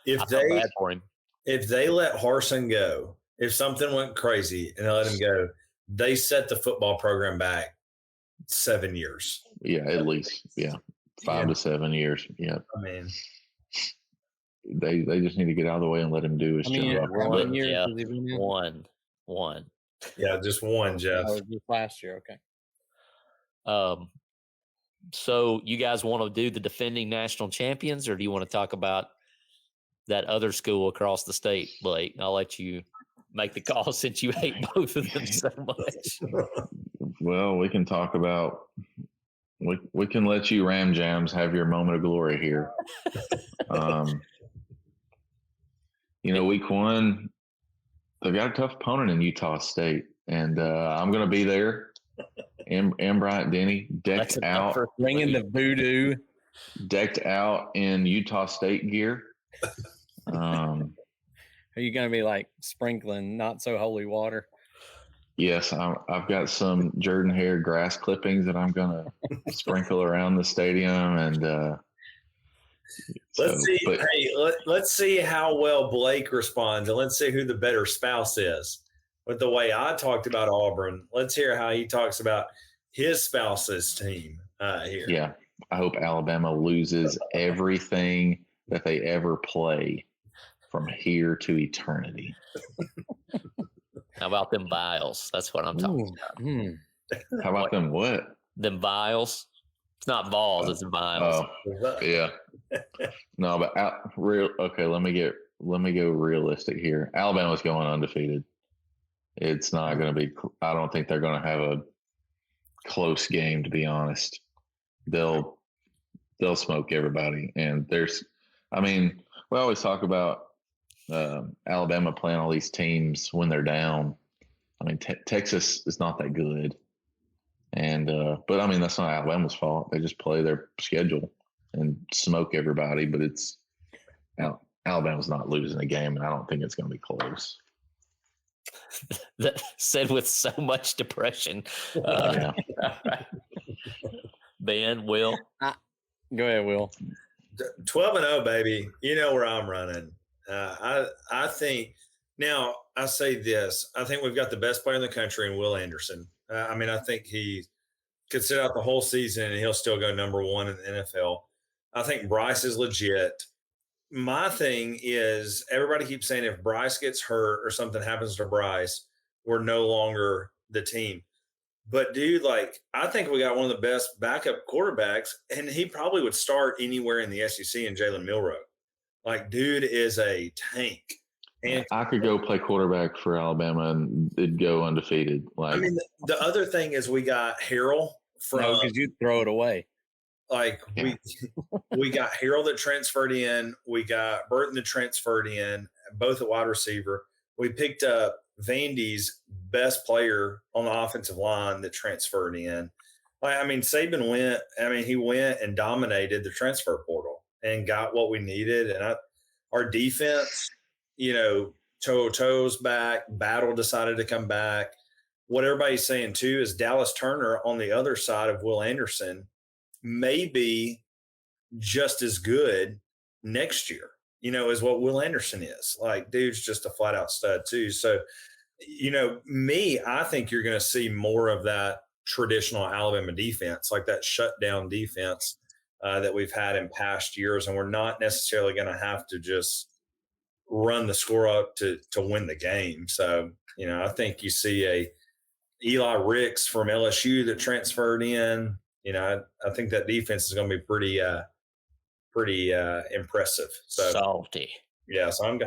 If I felt bad for him. If they let Harsin go, if something went crazy and they let him go, they set the football program back 7 years. Yeah, at least. Yeah. 5 to 7 years. Yeah. I mean, they just need to get out of the way and let him do his job. One. Yeah, just one, Jeff. Oh, just last year. Okay. So you guys want to do the defending national champions, or do you want to talk about that other school across the state, Blake? I'll let you make the call since you hate both of them so much. Well, we can talk about we can let you Ram Jams have your moment of glory here. Week 1, they've got a tough opponent in Utah State, and I'm going to be there. And Bryant Denny decked out, bringing the voodoo, decked out in Utah State gear. Are you going to be like sprinkling not so holy water? Yes, I've got some Jordan Hare grass clippings that I'm going to sprinkle around the stadium, and let's see how well Blake responds, and let's see who the better spouse is. With the way I talked about Auburn, let's hear how he talks about his spouse's team here. Yeah, I hope Alabama loses everything that they ever play from here to eternity. How about them vials? That's what I'm talking about. How about them what? Them vials. It's not balls, it's vials. Oh, yeah. No, but okay, let me go realistic here. Alabama's going undefeated. It's not going to be – I don't think they're going to have a close game, to be honest. They'll smoke everybody. And we always talk about Alabama playing all these teams when they're down. I mean, Texas is not that good. And but, that's not Alabama's fault. They just play their schedule and smoke everybody. But Alabama's not losing a game, and I don't think it's going to be close. That said with so much depression. Ben, Will? Go ahead, Will. 12-0, baby. You know where I'm running. I think – now, I say this. I think we've got the best player in the country in Will Anderson. I think he could sit out the whole season and he'll still go number 1 in the NFL. I think Bryce is legit. My thing is everybody keeps saying if Bryce gets hurt or something happens to Bryce, we're no longer the team. But, dude, I think we got one of the best backup quarterbacks, and he probably would start anywhere in the SEC in Jalen Milroe. Dude is a tank. And I could go play quarterback for Alabama and it'd go undefeated. The other thing is we got Harrell from because you throw it away. We got Harrell that transferred in. We got Burton that transferred in, both at wide receiver. We picked up Vandy's best player on the offensive line that transferred in. Saban went and dominated the transfer portal and got what we needed. And our defense, To's back, Battle decided to come back. What everybody's saying too is Dallas Turner on the other side of Will Anderson may be just as good next year, as what Will Anderson is. Like, dude's just a flat out stud too. So, I think you're going to see more of that traditional Alabama defense, like that shutdown defense that we've had in past years. And we're not necessarily going to have to just run the score up to win the game. So, I think you see a Eli Ricks from LSU that transferred in. I think that defense is going to be pretty impressive. So salty. Yeah, so I'm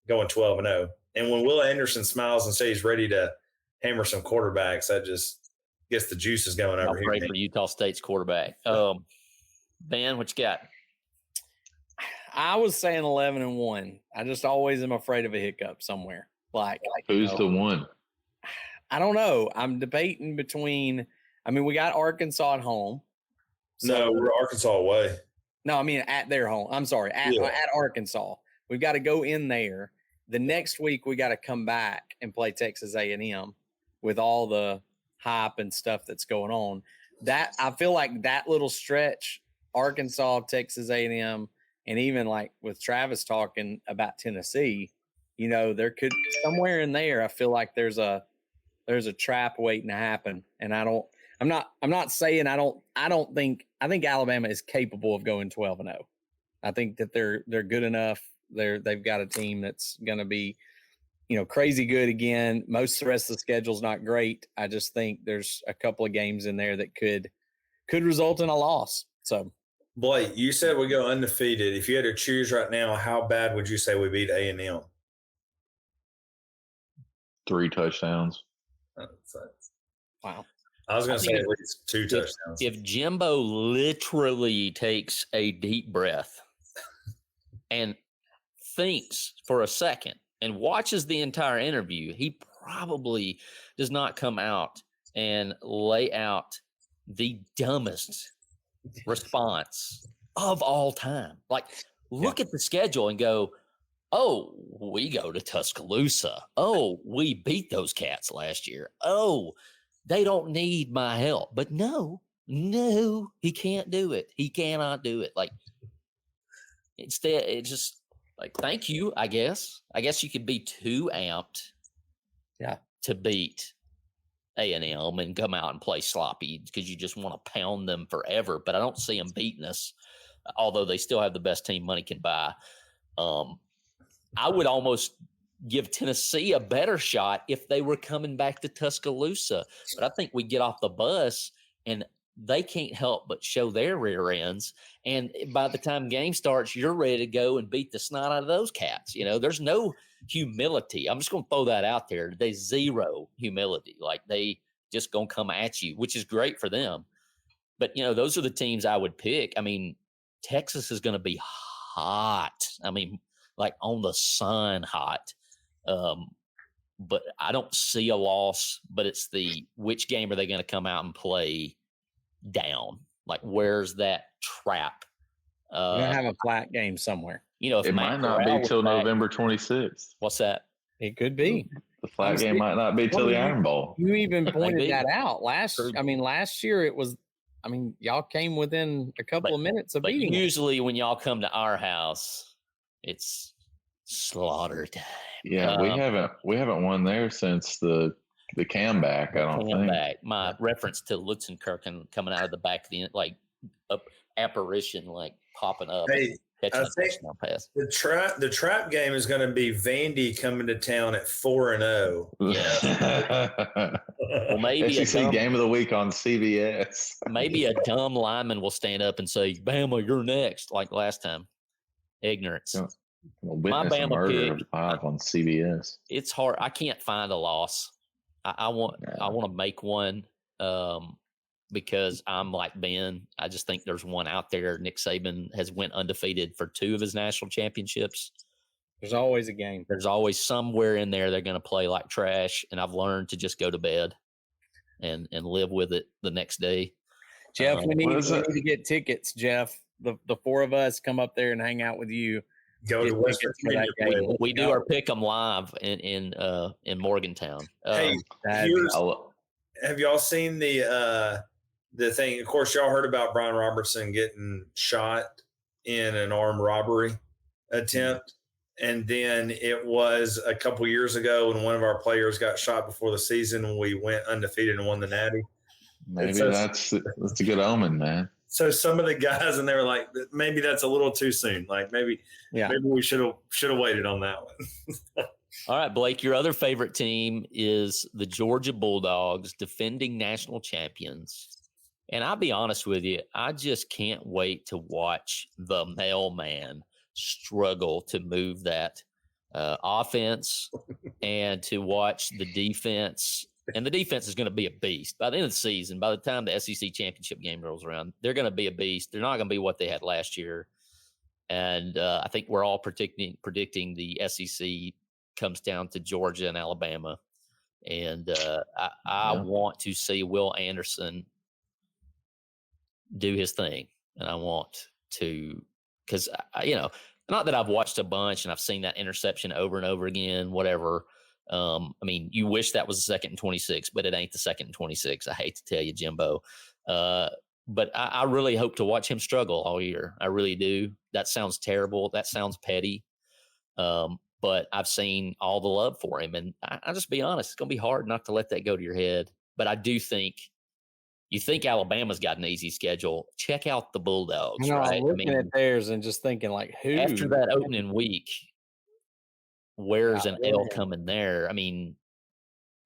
going 12-0. And when Will Anderson smiles and says he's ready to hammer some quarterbacks, that just gets the juices going over here. Great for Utah State's quarterback. Ben, what you got? I was saying 11-1. I just always am afraid of a hiccup somewhere. Like who's the one? I don't know. I'm debating between. I mean, we got Arkansas at home. No, we're Arkansas away. No, I mean at their home. I'm sorry, at Arkansas. We've got to go in there. The next week we got to come back and play Texas A&M with all the hype and stuff that's going on. That I feel like that little stretch, Arkansas, Texas A&M, and even like with Travis talking about Tennessee, there could somewhere in there. I feel like there's a trap waiting to happen, and I'm not saying I think Alabama is capable of going 12-0. I think that they're good enough. They've got a team that's going to be, crazy good again. Most of the rest of the schedule's not great. I just think there's a couple of games in there that could result in a loss. So, Blake, you said we go undefeated. If you had to choose right now, how bad would you say we beat A&M? 3 touchdowns. Wow. I was going to say at least 2 touchdowns. If Jimbo literally takes a deep breath and thinks for a second and watches the entire interview, he probably does not come out and lay out the dumbest response of all time. Like, look at the schedule and go, oh, we go to Tuscaloosa. Oh, we beat those cats last year. Oh, they don't need my help. But no, he can't do it. He cannot do it. Like, instead, it's just like, thank you, I guess. I guess you could be too amped to beat A&M and come out and play sloppy because you just want to pound them forever. But I don't see them beating us, although they still have the best team money can buy. I would almost give Tennessee a better shot if they were coming back to Tuscaloosa. But I think we get off the bus and they can't help but show their rear ends. And by the time game starts, you're ready to go and beat the snot out of those cats. There's no humility. I'm just going to throw that out there. There's zero humility. Like, they just going to come at you, which is great for them. But, those are the teams I would pick. I mean, Texas is going to be hot. I mean, like on the sun hot. But I don't see a loss, but it's which game are they going to come out and play down? Like, where's that trap? You're going to have a flat game somewhere. If it might not be till November 26th. What's that? It could be. The flat game might not be till the Iron Bowl. You even pointed that out last year it was, y'all came within a couple of minutes of beating. Usually when y'all come to our house, it's slaughter time. Yeah, we haven't won there since the comeback. I don't think. My reference to Lutzenkirchen coming out of the back of the apparition, like popping up. Hey, I think the trap game is going to be Vandy coming to town at 4-0. Yeah. Well, maybe SEC game of the week on CBS. Maybe a dumb lineman will stand up and say, "Bama, you're next," like last time. Ignorance. My Bama pick live on CBS. It's hard. I can't find a loss. I want to make one because I'm like Ben. I just think there's one out there. Nick Saban has went undefeated for 2 of his national championships. There's always a game. There's always somewhere in there they're going to play like trash, and I've learned to just go to bed and live with it the next day. Jeff, we need to get tickets, Jeff. The 4 of us come up there and hang out with you Go to Get West tickets for Virginia. that game. boy. We do our pick 'em live in Morgantown. Hey, that'd here's, I'll- have y'all seen the thing? Of course, y'all heard about Brian Robertson getting shot in an armed robbery attempt. And then it was a couple years ago when one of our players got shot before the season when we went undefeated and won the Natty. maybe so- that's a good omen, man. So some of the guys, and they were like, maybe that's a little too soon. Like maybe we should have waited on that one. All right, Blake, your other favorite team is the Georgia Bulldogs, defending national champions. And I'll be honest with you, I just can't wait to watch the mailman struggle to move that offense and to watch the defense. And the defense is going to be a beast. By the end of the season, by the time the SEC championship game rolls around, they're going to be a beast. They're not going to be what they had last year. And I think we're all predicting the SEC comes down to Georgia and Alabama. And I want to see Will Anderson do his thing. And I want to, because, not that I've watched a bunch and I've seen that interception over and over again, whatever. I mean, you wish that was the 2nd and 26, but it ain't the 2nd and 26. I hate to tell you, Jimbo. But I really hope to watch him struggle all year. I really do. That sounds terrible. That sounds petty. But I've seen all the love for him. And I'll just be honest, it's going to be hard not to let that go to your head. But I do think you think Alabama's got an easy schedule. Check out the Bulldogs, right? I'm looking at theirs and just thinking, like, who? After that opening week, where's an L yeah. coming there? I mean,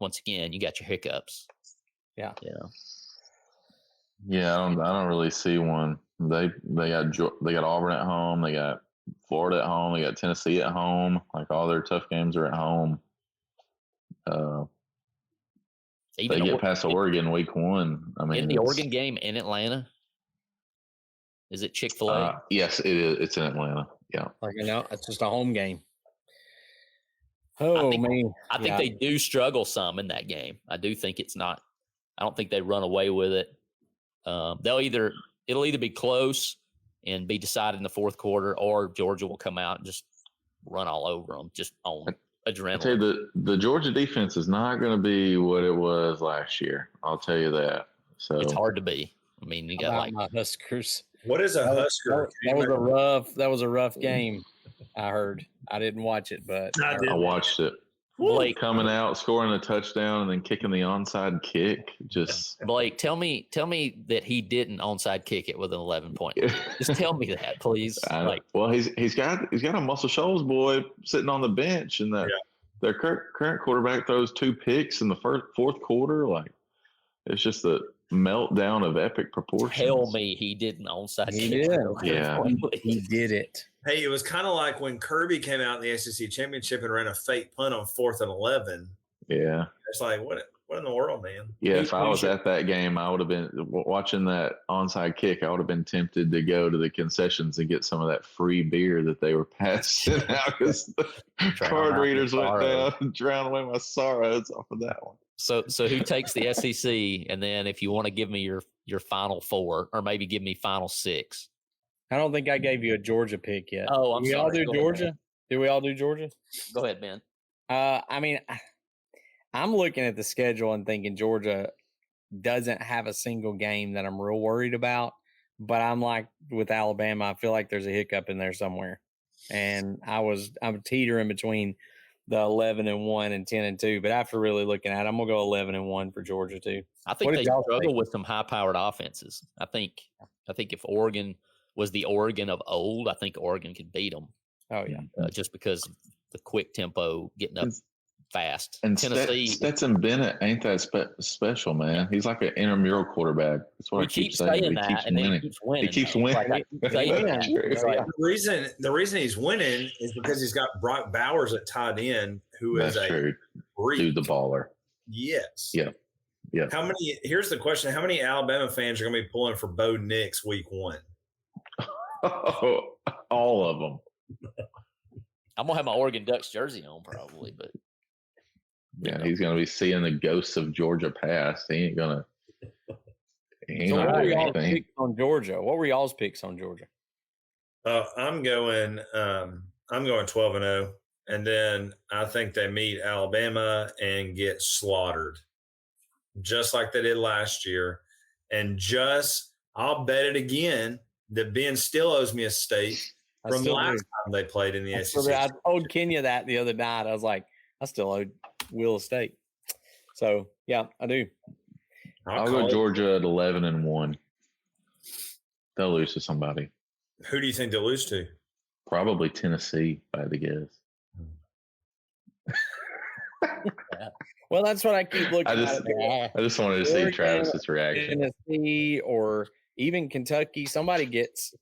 once again, you got your hiccups. Yeah. Yeah, I don't really see one. They got Auburn at home. They got Florida at home. They got Tennessee at home. Like all their tough games are at home. They get past Oregon week 1. I mean, in the Oregon game in Atlanta. Is it Chick-fil-A? Yes, it is. It's in Atlanta. Yeah. Like, it's just a home game. Oh, man. I think they do struggle some in that game. I do think it's not. I don't think they run away with it. It'll either be close and be decided in the fourth quarter, or Georgia will come out and just run all over them, just on adrenaline. I tell you, the Georgia defense is not going to be what it was last year. I'll tell you that. So it's hard to be. I mean, you got my Huskers. What is a Husker? That was a rough game. I heard. I didn't watch it, but I watched it. Blake coming out, scoring a touchdown, and then kicking the onside kick. Just Blake, tell me that he didn't onside kick it with an 11-point. Just tell me that, please. Well, he's got a Muscle Shoals boy sitting on the bench, and their current quarterback throws 2 picks in the fourth quarter. Like, it's just a meltdown of epic proportions. Tell me he didn't onside he kick. did. Yeah. He did it. Hey, it was kind of like when Kirby came out in the SEC championship and ran a fake punt on 4th and 11. Yeah. It's like, what in the world, man? Yeah, if I was at that game, I would have been watching that onside kick. I would have been tempted to go to the concessions and get some of that free beer that they were passing out because the card readers went down and drowned away my sorrows off of that one. So who takes the SEC? And then if you want to give me your final 4, or maybe give me final 6. I don't think I gave you a Georgia pick yet. Oh, I'm sorry. sorry. We all do Go ahead, Georgia? man. Do we all do Georgia? Go ahead, man. I mean, I'm looking at the schedule and thinking Georgia doesn't have a single game that I'm real worried about. But I'm like with Alabama, I feel like there's a hiccup in there somewhere. And I'm teetering between the 11-1 and 10-2. But after really looking at it, I'm gonna go 11-1 for Georgia too. I think they struggle with some high-powered offenses. I think if Oregon was the Oregon of old, I think Oregon could beat them. Oh yeah, just because of the quick tempo, getting up fast. And Tennessee, Stetson Bennett ain't that special, man. He's like an intramural quarterback. That's what I keep saying. That, and then he keeps winning. He keeps winning. The reason he's winning is because he's got Brock Bowers at tight end, who is true. Dude, the baller. Yes. Yep. Yeah. Here's the question: how many Alabama fans are going to be pulling for Bo Nix week 1? All of them. I'm gonna have my Oregon Ducks jersey on probably, but he's gonna be seeing the ghosts of Georgia past. He ain't gonna. So what were y'all's picks on Georgia? What were y'all's picks on Georgia? I'm going. I'm going 12-0, and then I think they meet Alabama and get slaughtered, just like they did last year. And I'll bet it again that Ben still owes me a steak from last time they played in the SEC. I told Kenya that the other night. I was like, I still owe Will a steak. So yeah, I do. I'll go Georgia at 11-1. They'll lose to somebody. Who do you think they'll lose to? Probably Tennessee, if I had to guess. Well, that's what I keep looking at. I just wanted to see Travis's reaction. Tennessee or even Kentucky, somebody gets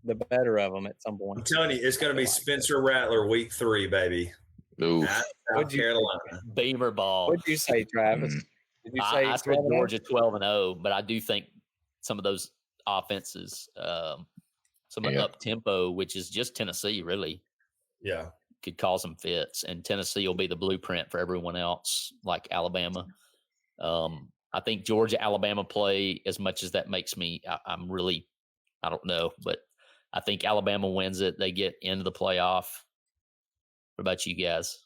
the better of them at some point. I'm telling you, it's going to be Spencer Rattler week 3, baby. Ooh. South Carolina. Beamer ball. What'd you say, Travis? Did you say I said Georgia 12-0, but I do think some of those offenses, some up tempo, which is just Tennessee, really. Yeah. Could cause some fits, and Tennessee will be the blueprint for everyone else, like Alabama. I think Georgia, Alabama play, as much as that makes me, I don't know, but I think Alabama wins it. They get into the playoff. What about you guys?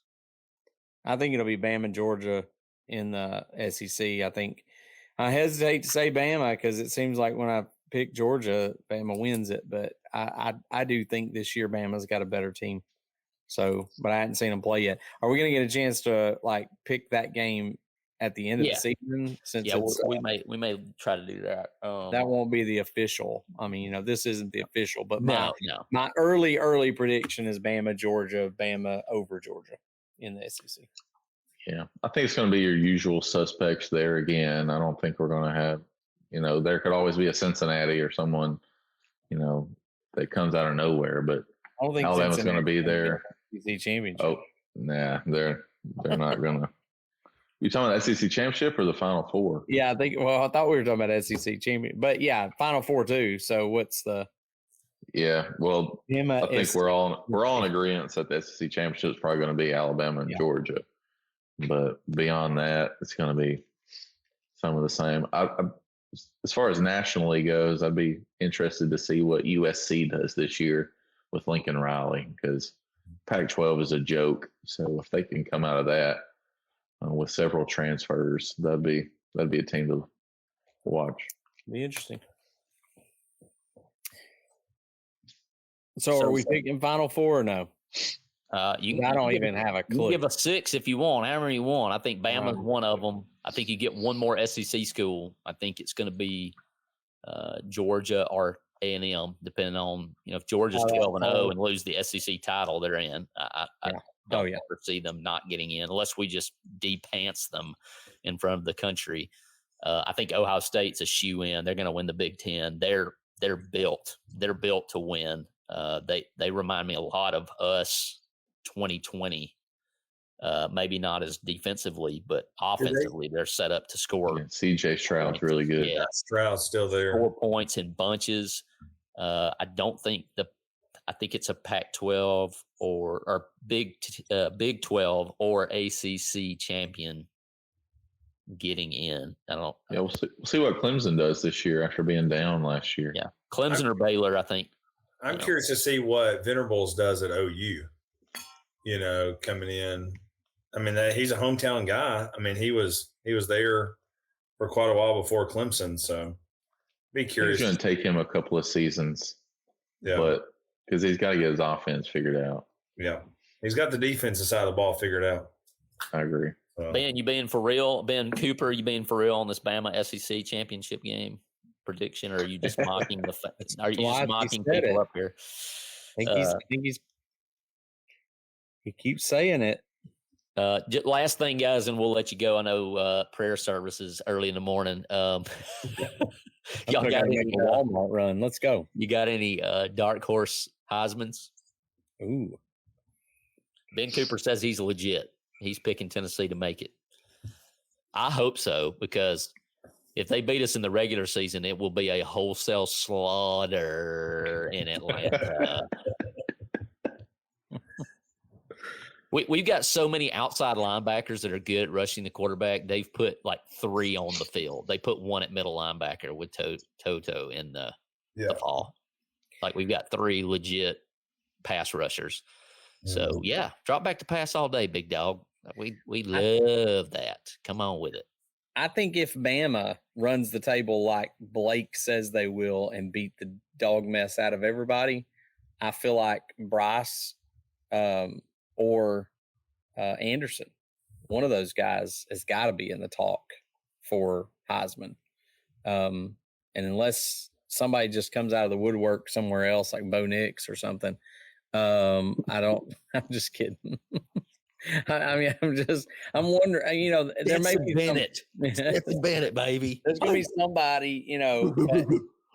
I think it'll be Bama and Georgia in the SEC. I think I hesitate to say Bama because it seems like when I pick Georgia, Bama wins it, but I do think this year Bama's got a better team. So, but I hadn't seen them play yet. Are we going to get a chance to like pick that game at the end of the season? Since we may try to do that. That won't be the official. I mean, this isn't the official, but no. My early prediction is Bama over Georgia in the SEC. Yeah, I think it's going to be your usual suspects there again. I don't think we're going to have, there could always be a Cincinnati or someone, that comes out of nowhere, but I don't think Alabama's going to be there. SEC championship. Oh, nah, they're not going to. You talking about SEC championship or the Final Four? Yeah, I thought we were talking about SEC champion, but yeah, Final Four too. So what's the? Yeah, well, I think we're all in agreement that the SEC championship is probably going to be Alabama and Georgia, but beyond that, it's going to be some of the same. As far as nationally goes, I'd be interested to see what USC does this year with Lincoln Riley, because Pac-12 is a joke. So if they can come out of that with several transfers, that'd be a team to watch. Be interesting. So are we picking Final Four or no? I don't even have a clue. You give a 6 if you want, however you want. I think Bama's one of them. I think you get one more SEC school. I think it's going to be Georgia or A&M, depending on, if Georgia's 12-0 and lose the SEC title, they're in. I don't ever see them not getting in unless we just de-pants them in front of the country. I think Ohio State's a shoe-in. They're going to win the Big Ten. They're built. They're built to win. They remind me a lot of us 2020. Maybe not as defensively, but offensively, they're set up to score. CJ Stroud's really good. Yeah, Stroud's still there. 4 points in bunches. I think it's a Pac-12 or Big 12 or ACC champion getting in. I don't. Yeah, we'll see what Clemson does this year after being down last year. Yeah, Clemson or Baylor, I think. I'm curious to see what Venables does at OU. Coming in. I mean, he's a hometown guy. I mean, he was there for quite a while before Clemson. So, be curious. It's going to take him a couple of seasons. Yeah, but because he's got to get his offense figured out. Yeah, he's got the defensive side of the ball figured out. I agree. Ben, you being for real? Ben Cooper, you being for real on this Bama SEC championship game prediction, or are you just mocking Are you just mocking people up here? I think he keeps saying it. Last thing, guys, and we'll let you go. I know prayer services early in the morning. Y'all got any Walmart run? Let's go. You got any dark horse Heismans? Ooh. Ben Cooper says he's legit. He's picking Tennessee to make it. I hope so, because if they beat us in the regular season, it will be a wholesale slaughter in Atlanta. We've got so many outside linebackers that are good at rushing the quarterback. They've put like 3 on the field. They put 1 at middle linebacker with Toto in the fall. Like we've got 3 legit pass rushers. So yeah, drop back to pass all day, big dog. We love that. Come on with it. I think if Bama runs the table like Blake says they will and beat the dog mess out of everybody, I feel like Bryce or Anderson, one of those guys, has got to be in the talk for Heisman. And unless somebody just comes out of the woodwork somewhere else, like Bo Nix or something, I'm just kidding. I mean, I'm wondering, you know, there may be Bennett. It's Bennett, baby. There's going to be somebody, you know,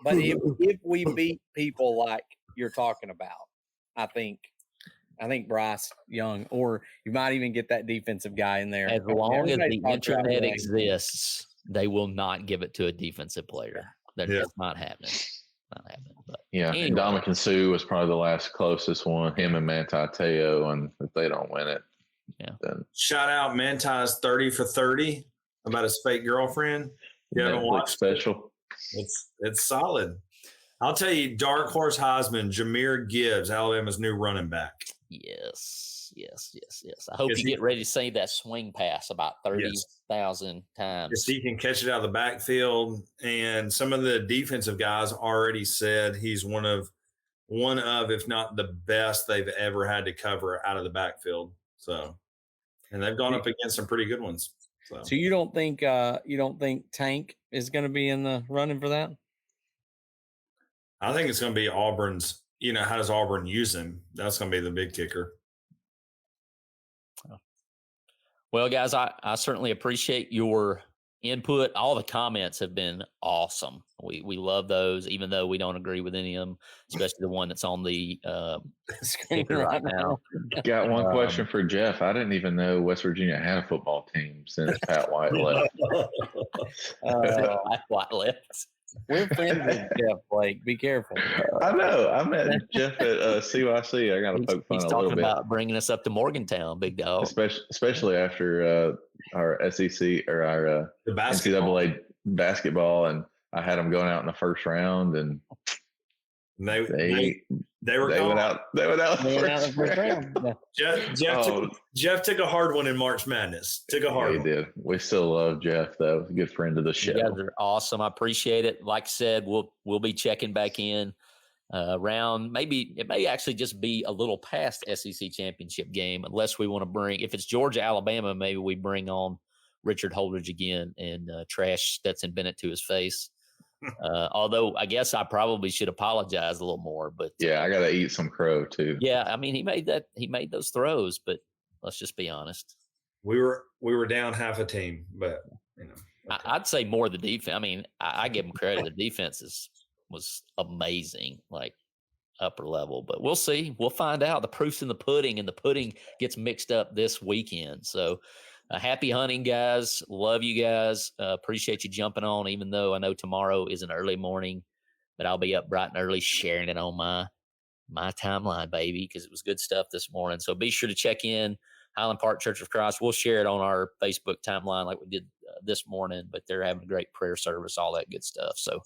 but if we beat people like you're talking about, I think Bryce Young, or you might even get that defensive guy in there. As long as the internet exists, they will not give it to a defensive player. That's just not happening. Not happening. But anyway. And Ndamukong Suh was probably the last closest one. Him and Manti Te'o, and if they don't win it, then shout out Manti's 30 for 30 about his fake girlfriend. You haven't watched special. It's solid. I'll tell you, dark horse Heisman, Jahmyr Gibbs, Alabama's new running back. Yes. I hope you get ready to see that swing pass about 30,000 times. If he can catch it out of the backfield, and some of the defensive guys already said he's one of, if not the best they've ever had to cover out of the backfield. So, and they've gone up against some pretty good ones. So you don't think Tank is going to be in the running for that? I think it's going to be Auburn's. You know, how does Auburn use him? That's going to be the big kicker. Well, guys, I certainly appreciate your input. All the comments have been awesome. We love those, even though we don't agree with any of them, especially the one that's on the screen right now. Got one question for Jeff. I didn't even know West Virginia had a football team since Pat White left. Pat White left. We're friends with Jeff Blake. Be careful. I know. I met Jeff at CYC. I got to poke fun He's a little talking bit. About bringing us up to Morgantown, big dog. Especially after our SEC or our NCAA basketball, and I had them going out in the first round, and they went out the first round. Jeff took a hard one in March Madness. He did. We still love Jeff, though. He's a good friend of the show. You guys are awesome. I appreciate it. Like I said, we'll be checking back in around. Maybe it may actually just be a little past SEC championship game, unless we want to bring. If it's Georgia, Alabama, maybe we bring on Richard Holdridge again and trash Stetson Bennett to his face. Although I guess I probably should apologize a little more, but I got to eat some crow too. Yeah. I mean, he made those throws, but let's just be honest. We were down half a team, but you know, okay. I'd say more the defense. I mean, I give them credit. The defense was amazing, like upper level, but we'll see. We'll find out. The proof's in the pudding, and the pudding gets mixed up this weekend. So, happy hunting, guys. Love you guys. Appreciate you jumping on, even though I know tomorrow is an early morning, but I'll be up bright and early sharing it on my timeline, baby, because it was good stuff this morning. So be sure to check in Highland Park Church of Christ. We'll share it on our Facebook timeline like we did this morning, but they're having a great prayer service, all that good stuff. So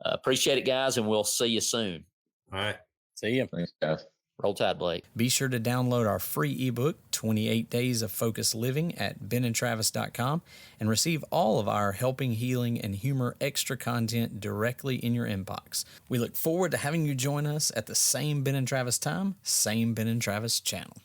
appreciate it, guys, and we'll see you soon. All right. See you. Thanks, guys. Roll Tide, Blake. Be sure to download our free ebook, 28 Days of Focused Living, at benandtravis.com and receive all of our helping, healing, and humor extra content directly in your inbox. We look forward to having you join us at the same Ben and Travis time, same Ben and Travis channel.